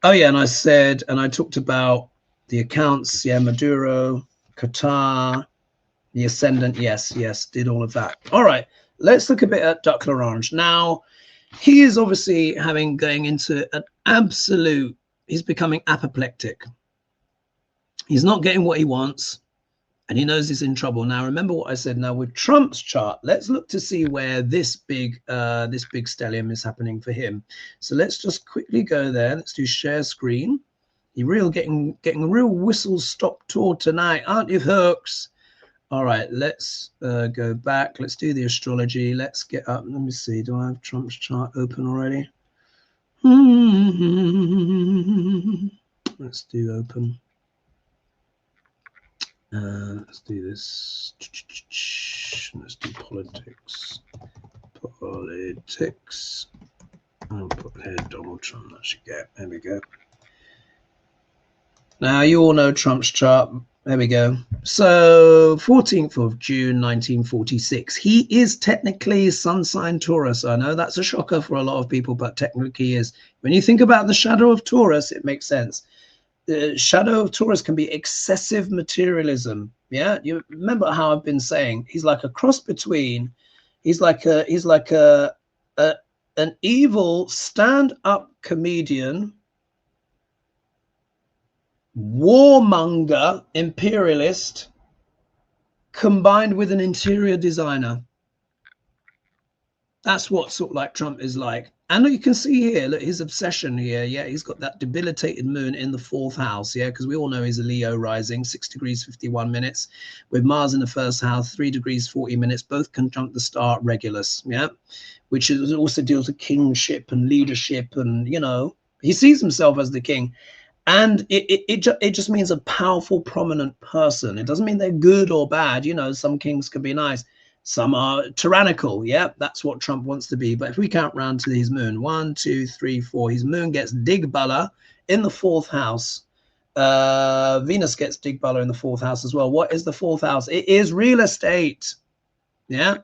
A: Oh yeah, and I talked about the accounts. Yeah, Maduro, Qatar, the ascendant. Yes, did all of that. All right, let's look a bit at Orange. Now, he is obviously going into an absolute, he's becoming apoplectic. He's not getting what he wants, and he knows he's in trouble. Now, remember what I said. Now, with Trump's chart, let's look to see where this big stellium is happening for him. So let's just quickly go there. Let's do share screen. You're getting a real whistle-stop tour tonight, aren't you, folks? All right, let's go back. Let's do the astrology. Let's get up. Let me see. Do I have Trump's chart open already? Let's do open. Let's do this. Let's do politics. Politics. I'll put here Donald Trump. That should get. There we go. Now, you all know Trump's chart. There we go. So 14th of June, 1946. He is technically sun sign Taurus. I know that's a shocker for a lot of people, but technically he is. When you think about the shadow of Taurus, it makes sense. The shadow of Taurus can be excessive materialism. Yeah, you remember how I've been saying he's like a cross between, he's like an evil stand-up comedian, warmonger, imperialist, combined with an interior designer. That's what sort of like Trump is like. And you can see here, look, his obsession here. Yeah, he's got that debilitated moon in the 4th house. Yeah, because we all know he's a Leo rising, 6 degrees 51 minutes, with Mars in the 1st house, 3 degrees 40 minutes, both conjunct the star Regulus. Yeah, which is also deals with kingship and leadership, and he sees himself as the king. And it just means a powerful, prominent person. It doesn't mean they're good or bad. Some kings can be nice. Some are tyrannical. Yeah, that's what Trump wants to be. But if we count round to his moon, 1, 2, 3, 4, his moon gets Digbala in the 4th house. Venus gets Digbala in the 4th house as well. What is the 4th house? It is real estate. Yeah,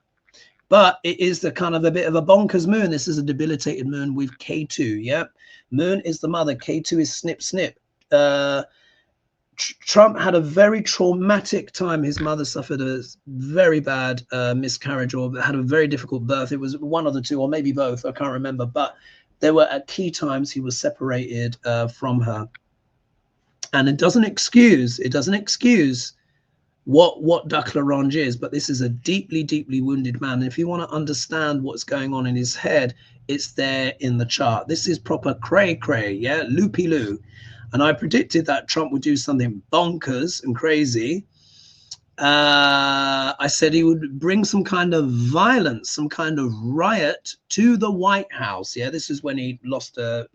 A: but it is the kind of a bit of a bonkers moon. This is a debilitated moon with K2. Yeah, moon is the mother. K2 is snip, snip. Trump had a very traumatic time. His mother suffered a very bad miscarriage, or had a very difficult birth. It was one of the two, or maybe both. I can't remember. But there were at key times he was separated from her, and it doesn't excuse what Duck Larange is. But this is a deeply, deeply wounded man. And if you want to understand what's going on in his head, it's there in the chart. This is proper cray, yeah, loopy-loo. And I predicted that Trump would do something bonkers and crazy. I said he would bring some kind of violence, some kind of riot to the White House. Yeah, this is when he lost the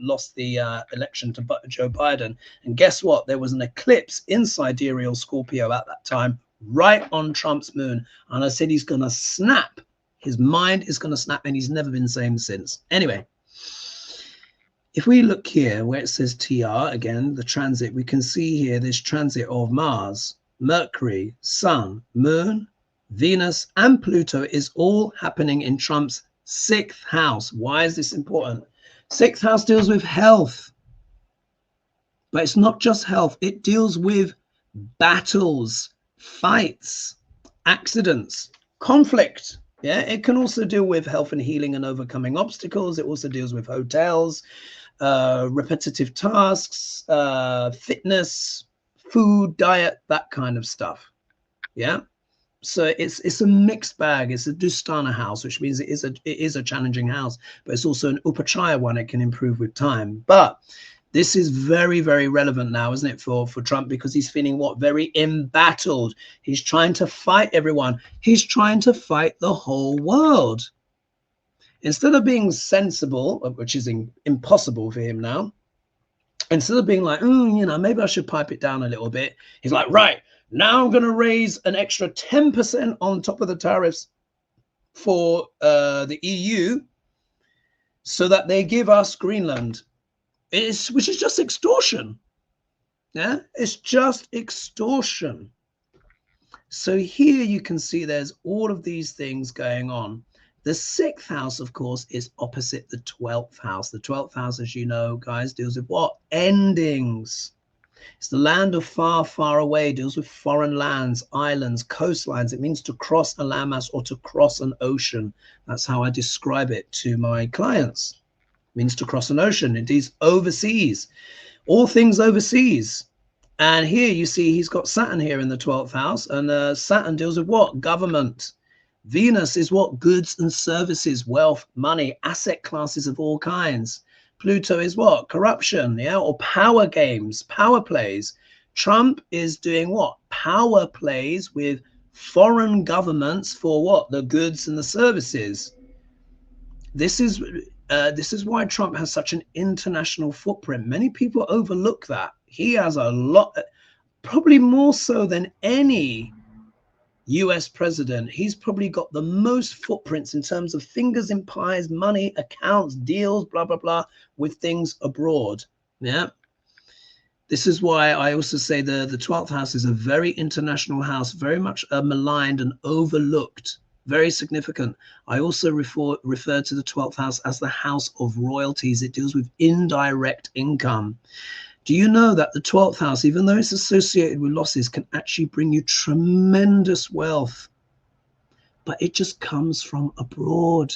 A: election to Joe Biden. And guess what? There was an eclipse in sidereal Scorpio at that time, right on Trump's moon. And I said he's going to snap. His mind is going to snap, and he's never been the same since. Anyway. If we look here where it says TR, again, the transit, we can see here this transit of Mars, Mercury, Sun, Moon, Venus, and Pluto is all happening in Trump's 6th house. Why is this important? 6th house deals with health. But it's not just health. It deals with battles, fights, accidents, conflict. Yeah, it can also deal with health and healing and overcoming obstacles. It also deals with hotels, repetitive tasks, fitness, food, diet, that kind of stuff. Yeah, so it's a mixed bag. It's a Dustana house, which means it is a challenging house, but it's also an Upachaya one. It can improve with time. But this is very, very relevant now, isn't it, for Trump, because he's feeling what? Very embattled. He's trying to fight everyone. He's trying to fight the whole world. Instead of being sensible, which is impossible for him now, instead of being like, you know, maybe I should pipe it down a little bit, he's like, right, now I'm going to raise an extra 10% on top of the tariffs for the EU so that they give us Greenland. Which is just extortion. Yeah, it's just extortion. So here you can see there's all of these things going on. The 6th house, of course, is opposite the 12th house. The 12th house, as you know, guys, deals with what? Endings. It's the land of far, far away, deals with foreign lands, islands, coastlines. It means to cross a landmass or to cross an ocean. That's how I describe it to my clients. It means to cross an ocean. It is overseas. All things overseas. And here you see he's got Saturn here in the 12th house. And Saturn deals with what? Government. Venus is what? Goods and services, wealth, money, asset classes of all kinds. Pluto is what? Corruption, yeah, or power games, power plays. Trump is doing what? Power plays with foreign governments for what? The goods and the services. This is why Trump has such an international footprint. Many people overlook that. He has a lot, probably more so than any US president. He's probably got the most footprints in terms of fingers in pies, money, accounts, deals, blah, blah, blah, with things abroad. Yeah. This is why I also say the 12th house is a very international house, very much maligned and overlooked, very significant. I also refer to the 12th house as the house of royalties. It deals with indirect income. Do you know that the 12th house, even though it's associated with losses, can actually bring you tremendous wealth? But it just comes from abroad.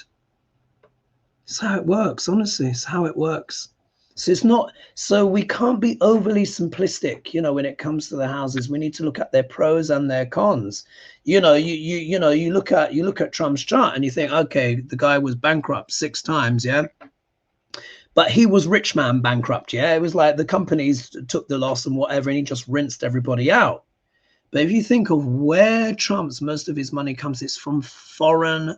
A: It's how it works, honestly. It's how it works. So it's not, so we can't be overly simplistic, you know, when it comes to the houses. We need to look at their pros and their cons. You know, you look at Trump's chart and you think, okay, the guy was bankrupt 6 times, yeah. But he was rich man bankrupt, yeah? It was like the companies took the loss and whatever, and he just rinsed everybody out. But if you think of where Trump's, most of his money comes, it's from foreign,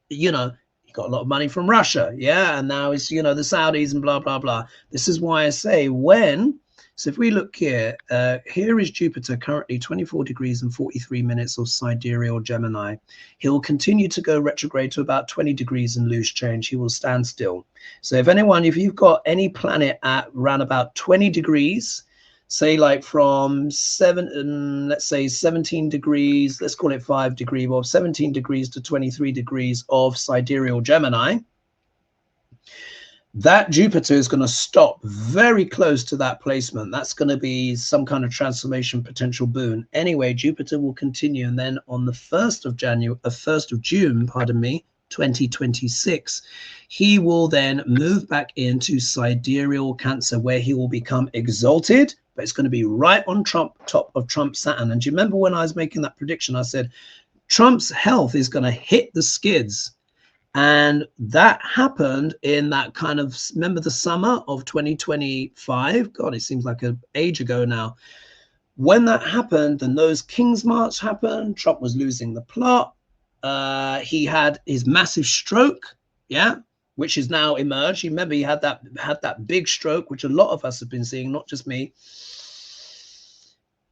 A: you know, he got a lot of money from Russia, yeah? And now it's, you know, the Saudis and blah, blah, blah. This is why I say when So if we look here, here is Jupiter currently 24 degrees and 43 minutes of sidereal Gemini. He'll continue to go retrograde to about 20 degrees and loose change. He will stand still. So if you've got any planet at around about 20 degrees, say like from let's say 17 degrees, let's call it 5 degrees, well, 17 degrees to 23 degrees of sidereal Gemini, that Jupiter is going to stop very close to that placement. That's going to be some kind of transformation potential boon. Anyway, Jupiter will continue, and then on the 1st of June, pardon me, 2026, he will then move back into sidereal Cancer, where he will become exalted, but it's going to be right on top of Trump's Saturn. And do you remember when I was making that prediction, I said Trump's health is going to hit the skids. And that happened in that kind of, remember the summer of 2025? God, it seems like an age ago now. When that happened, then those King's March happened. Trump was losing the plot. He had his massive stroke, yeah, which has now emerged. You remember he had that big stroke, which a lot of us have been seeing, not just me.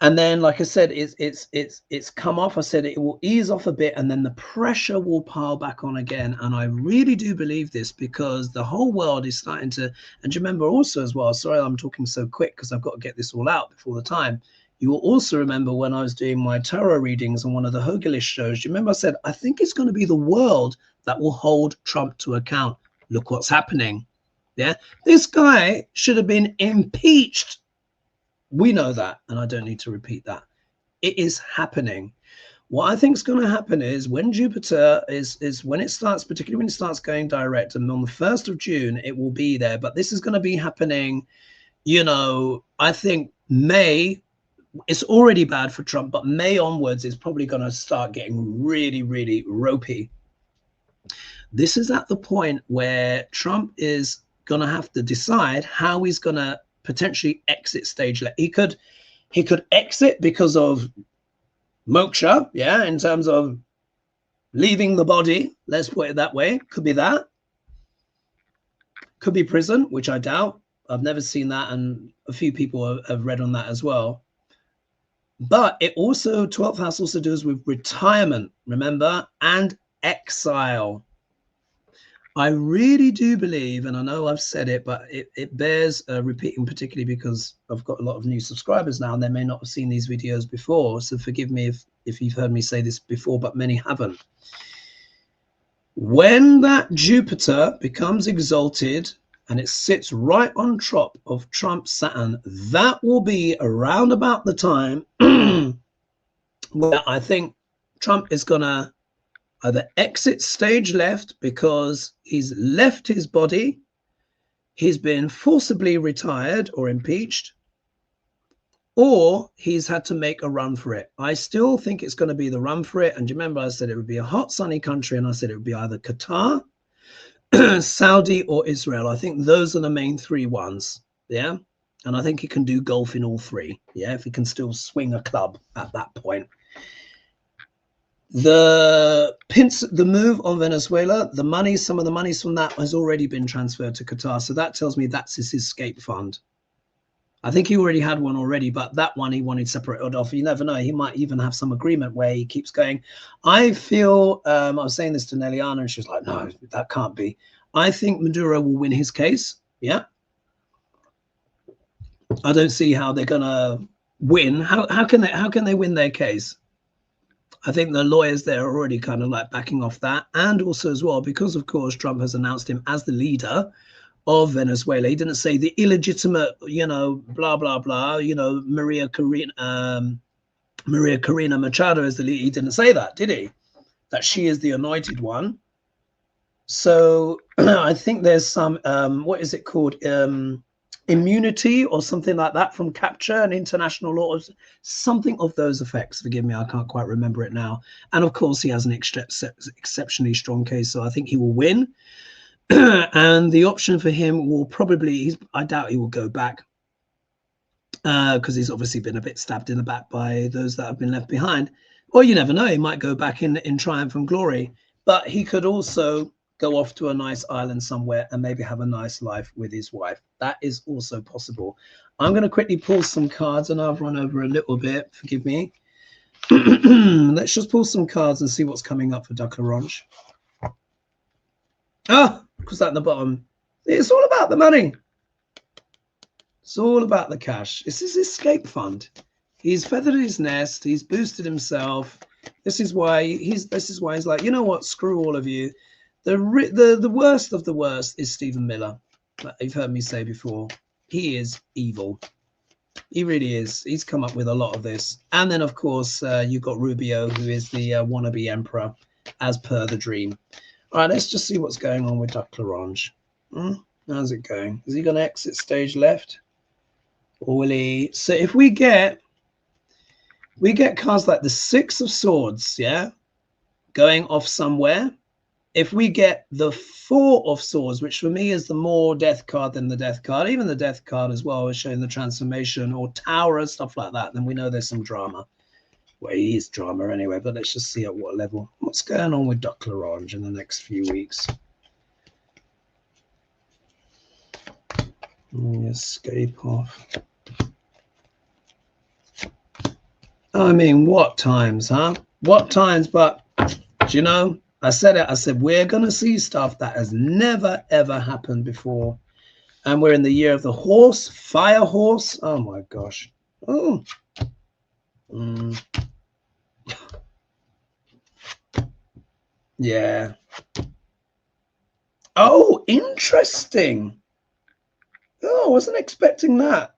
A: And then, like I said, it's come off. I said it will ease off a bit, and then the pressure will pile back on again. And I really do believe this, because the whole world is starting to. And you remember also as well. Sorry, I'm talking so quick because I've got to get this all out before the time. You will also remember when I was doing my tarot readings on one of the Hogarth shows. You remember I said I think it's going to be the world that will hold Trump to account. Look what's happening. Yeah, this guy should have been impeached. We know that, and I don't need to repeat that. It is happening. What I think is going to happen is when Jupiter is when it starts, particularly when it starts going direct, and on the 1st of June, it will be there. But this is going to be happening, you know, I think May, it's already bad for Trump, but May onwards is probably going to start getting really, really ropey. This is at the point where Trump is going to have to decide how he's going to potentially exit stage left. He could exit because of moksha, yeah, in terms of leaving the body, let's put it that way. Could be that. Could be prison, which I doubt. I've never seen that, and a few people have read on that as well. But it also, 12th house also deals with retirement, remember, and exile. I really do believe, and I know I've said it, but it bears repeating, particularly because I've got a lot of new subscribers now, and they may not have seen these videos before. So forgive me if you've heard me say this before, but many haven't. When that Jupiter becomes exalted and it sits right on top of Trump's Saturn, that will be around about the time where I think Trump is going to either exit stage left because he's left his body, he's been forcibly retired or impeached, or he's had to make a run for it. I still think it's going to be the run for it. And you remember I said it would be a hot, sunny country, and I said it would be either Qatar, Saudi, or Israel. I think those are the main three ones, yeah? And I think he can do golf in all three, yeah, if he can still swing a club at that point. The move on Venezuela, the money, some of the monies from that has already been transferred to Qatar. So that tells me that's his escape fund. I think he already had one already, but that one he wanted separated off. You never know. He might even have some agreement where he keeps going. I feel, I was saying this to Nelliana, and she was like, no, that can't be. I think Maduro will win his case. Yeah. I don't see how they're going to win. How can they win their case? I think the lawyers there are already kind of like backing off that. And also as well, because of course, Trump has announced him as the leader of Venezuela. He didn't say the illegitimate, you know, blah, blah, blah, you know, Maria Corina Machado is the leader. He didn't say that, did he? That she is the anointed one. So I think there's some, what is it called? Immunity or something like that from capture and international law, something of those effects. Forgive me, I can't quite remember it now. And of course, he has an exceptionally strong case, so I think he will win. And the option for him will probably, I doubt he will go back because he's obviously been a bit stabbed in the back by those that have been left behind. Or you never know, he might go back in triumph and glory. But he could also go off to a nice island somewhere and maybe have a nice life with his wife. That is also possible. I'm going to quickly pull some cards, and I've run over a little bit. Forgive me. Let's just pull some cards and see what's coming up for Duck-Orange. Ah, what's that in the bottom? It's all about the money. It's all about the cash. It's his escape fund. He's feathered his nest. He's boosted himself. This is why he's like, you know what? Screw all of you. The worst of the worst is Stephen Miller. You've heard me say before. He is evil. He really is. He's come up with a lot of this. And then, of course, you've got Rubio, who is the wannabe emperor, as per the dream. All right, let's just see what's going on with Duck-Orange. How's it going? Is he going to exit stage left? Or will he? So if we get cards like the Six of Swords, yeah, going off somewhere. If we get the Four of Swords, which for me is the more death card than the death card, even the death card as well is showing the transformation, or Tower and stuff like that, then we know there's some drama. Well, he is drama anyway, but let's just see at what level. What's going on with Duck-Orange in the next few weeks? Escape off. I mean, what times, huh? What times? But, you know, I said it. I said, we're going to see stuff that has never, ever happened before. And we're in the year of the horse, fire horse. Oh, my gosh. Oh. Yeah. Oh, interesting. Oh, I wasn't expecting that.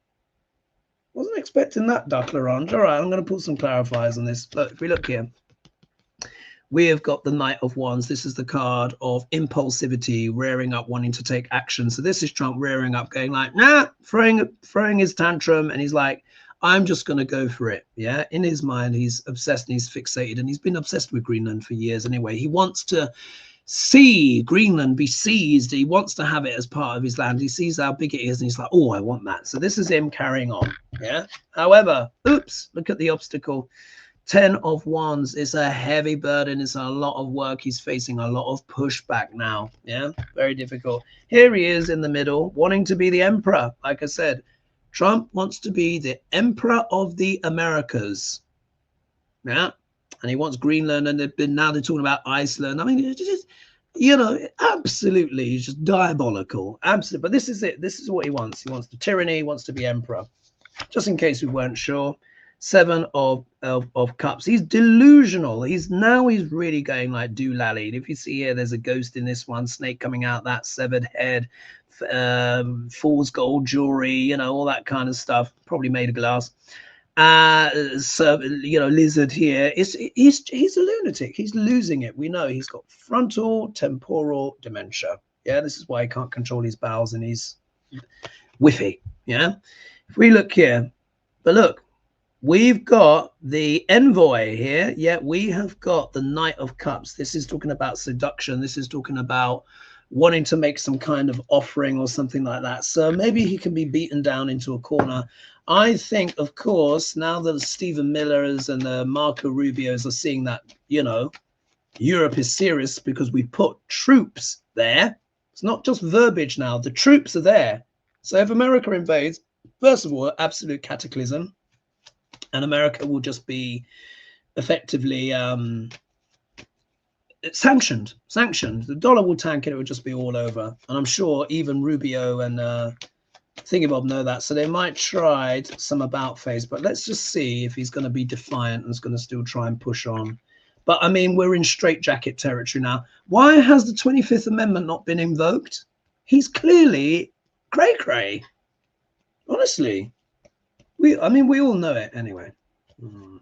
A: Wasn't expecting that, Duck-Orange. All right, I'm going to put some clarifiers on this. Look, if we look here, we have got the Knight of Wands. This is the card of impulsivity, rearing up, wanting to take action. So this is Trump rearing up, going like, nah, throwing his tantrum, and he's like, I'm just going to go for it. Yeah, in his mind, he's obsessed and he's fixated, and he's been obsessed with Greenland for years anyway. He wants to see Greenland be seized. He wants to have it as part of his land. He sees how big it is and he's like, oh, I want that. So this is him carrying on. Yeah. However, oops, look at the obstacle. 10 of Wands is a heavy burden. It's a lot of work. He's facing a lot of pushback now. Yeah, very difficult. Here he is in the middle, wanting to be the emperor. Like I said, Trump wants to be the emperor of the Americas. Yeah. And he wants Greenland, and now they're talking about Iceland. I mean, it's just, you know, absolutely, he's just diabolical. Absolutely. But this is it. This is what he wants. He wants the tyranny. He wants to be emperor. Just in case we weren't sure. 7 of Cups. He's delusional. He's really going like doolally. If you see here, there's a ghost in this one, snake coming out, that severed head, fool's gold jewelry, you know, all that kind of stuff. Probably made of glass. So, you know, lizard here he's a lunatic. He's losing it. We know he's got frontal temporal dementia. Yeah, this is why he can't control his bowels and he's whiffy. Yeah, if we look here, but look, we've got the envoy here. Yeah, we have got the Knight of Cups. This is talking about seduction. This is talking about wanting to make some kind of offering or something like that. So maybe he can be beaten down into a corner. I think, of course, now that the Stephen Millers and the Marco Rubios are seeing that, you know, Europe is serious because we put troops there. It's not just verbiage now. The troops are there. So if America invades, first of all, absolute cataclysm. And America will just be effectively sanctioned. The dollar will tank and it will just be all over. And I'm sure even Rubio and Thingy-Bob know that. So they might try some about face, but let's just see if he's going to be defiant and is going to still try and push on. But I mean, we're in straitjacket territory now. Why has the 25th Amendment not been invoked? He's clearly cray-cray. Honestly. We all know it anyway. Knight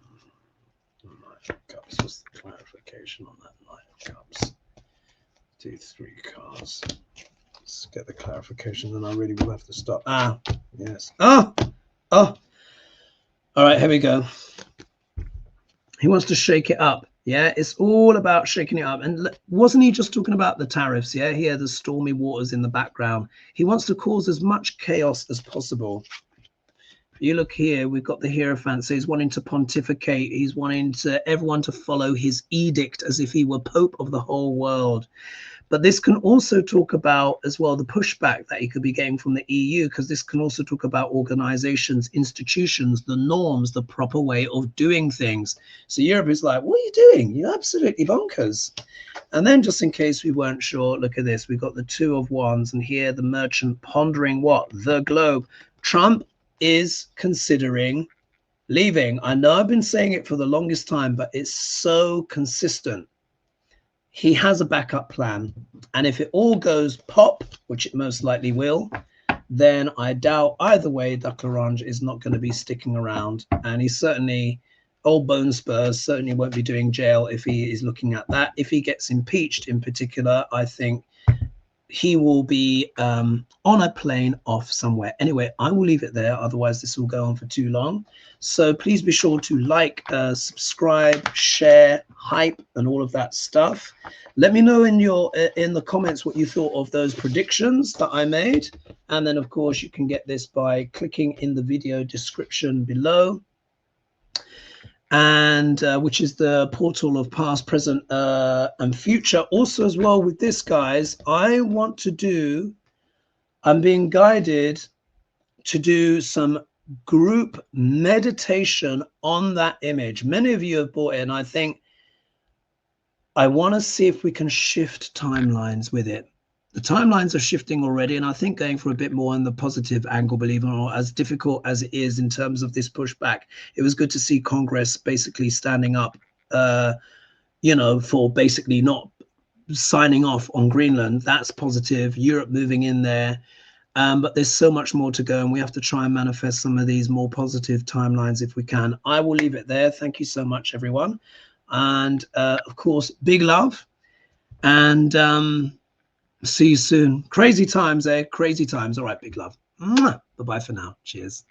A: of Cups, what's the clarification on that Knight of Cups? Do 3 cards. Let's get the clarification, then I really will have to stop. Ah, yes. Oh. All right, here we go. He wants to shake it up. Yeah, it's all about shaking it up. And wasn't he just talking about the tariffs? Yeah, he had the stormy waters in the background. He wants to cause as much chaos as possible. You look here, we've got the Hierophant. So he's wanting to pontificate. He's wanting everyone to follow his edict as if he were Pope of the whole world. But this can also talk about as well the pushback that he could be getting from the EU, because this can also talk about organizations, institutions, the norms, the proper way of doing things. So Europe is like, what are you doing? You're absolutely bonkers. And then just in case we weren't sure, look at this. We've got the Two of Wands, and here the Merchant pondering what? The globe. Trump is considering leaving. I know I've been saying it for the longest time, but it's so consistent. He has a backup plan. And if it all goes pop, which it most likely will, then I doubt either way Duck Orange is not going to be sticking around. And he certainly, old Bone Spurs, certainly won't be doing jail if he is looking at that. If he gets impeached in particular, I think he will be on a plane off somewhere. Anyway, I will leave it there. Otherwise, this will go on for too long. So please be sure to like, subscribe, share, hype, and all of that stuff. Let me know in the comments what you thought of those predictions that I made. And then, of course, you can get this by clicking in the video description below, and which is the portal of past, present, and future. Also as well with this, guys, I'm being guided to do some group meditation on that image. Many of you have bought it, and I think I want to see if we can shift timelines with it. The timelines are shifting already, and I think going for a bit more on the positive angle, believe it or not, as difficult as it is in terms of this pushback. It was good to see Congress basically standing up, you know, for basically not signing off on Greenland. That's positive. Europe moving in there. But there's so much more to go, and we have to try and manifest some of these more positive timelines if we can. I will leave it there. Thank you so much, everyone. And of course, big love, and see you soon. Crazy times, eh? Crazy times. All right, big love. Bye-bye for now. Cheers.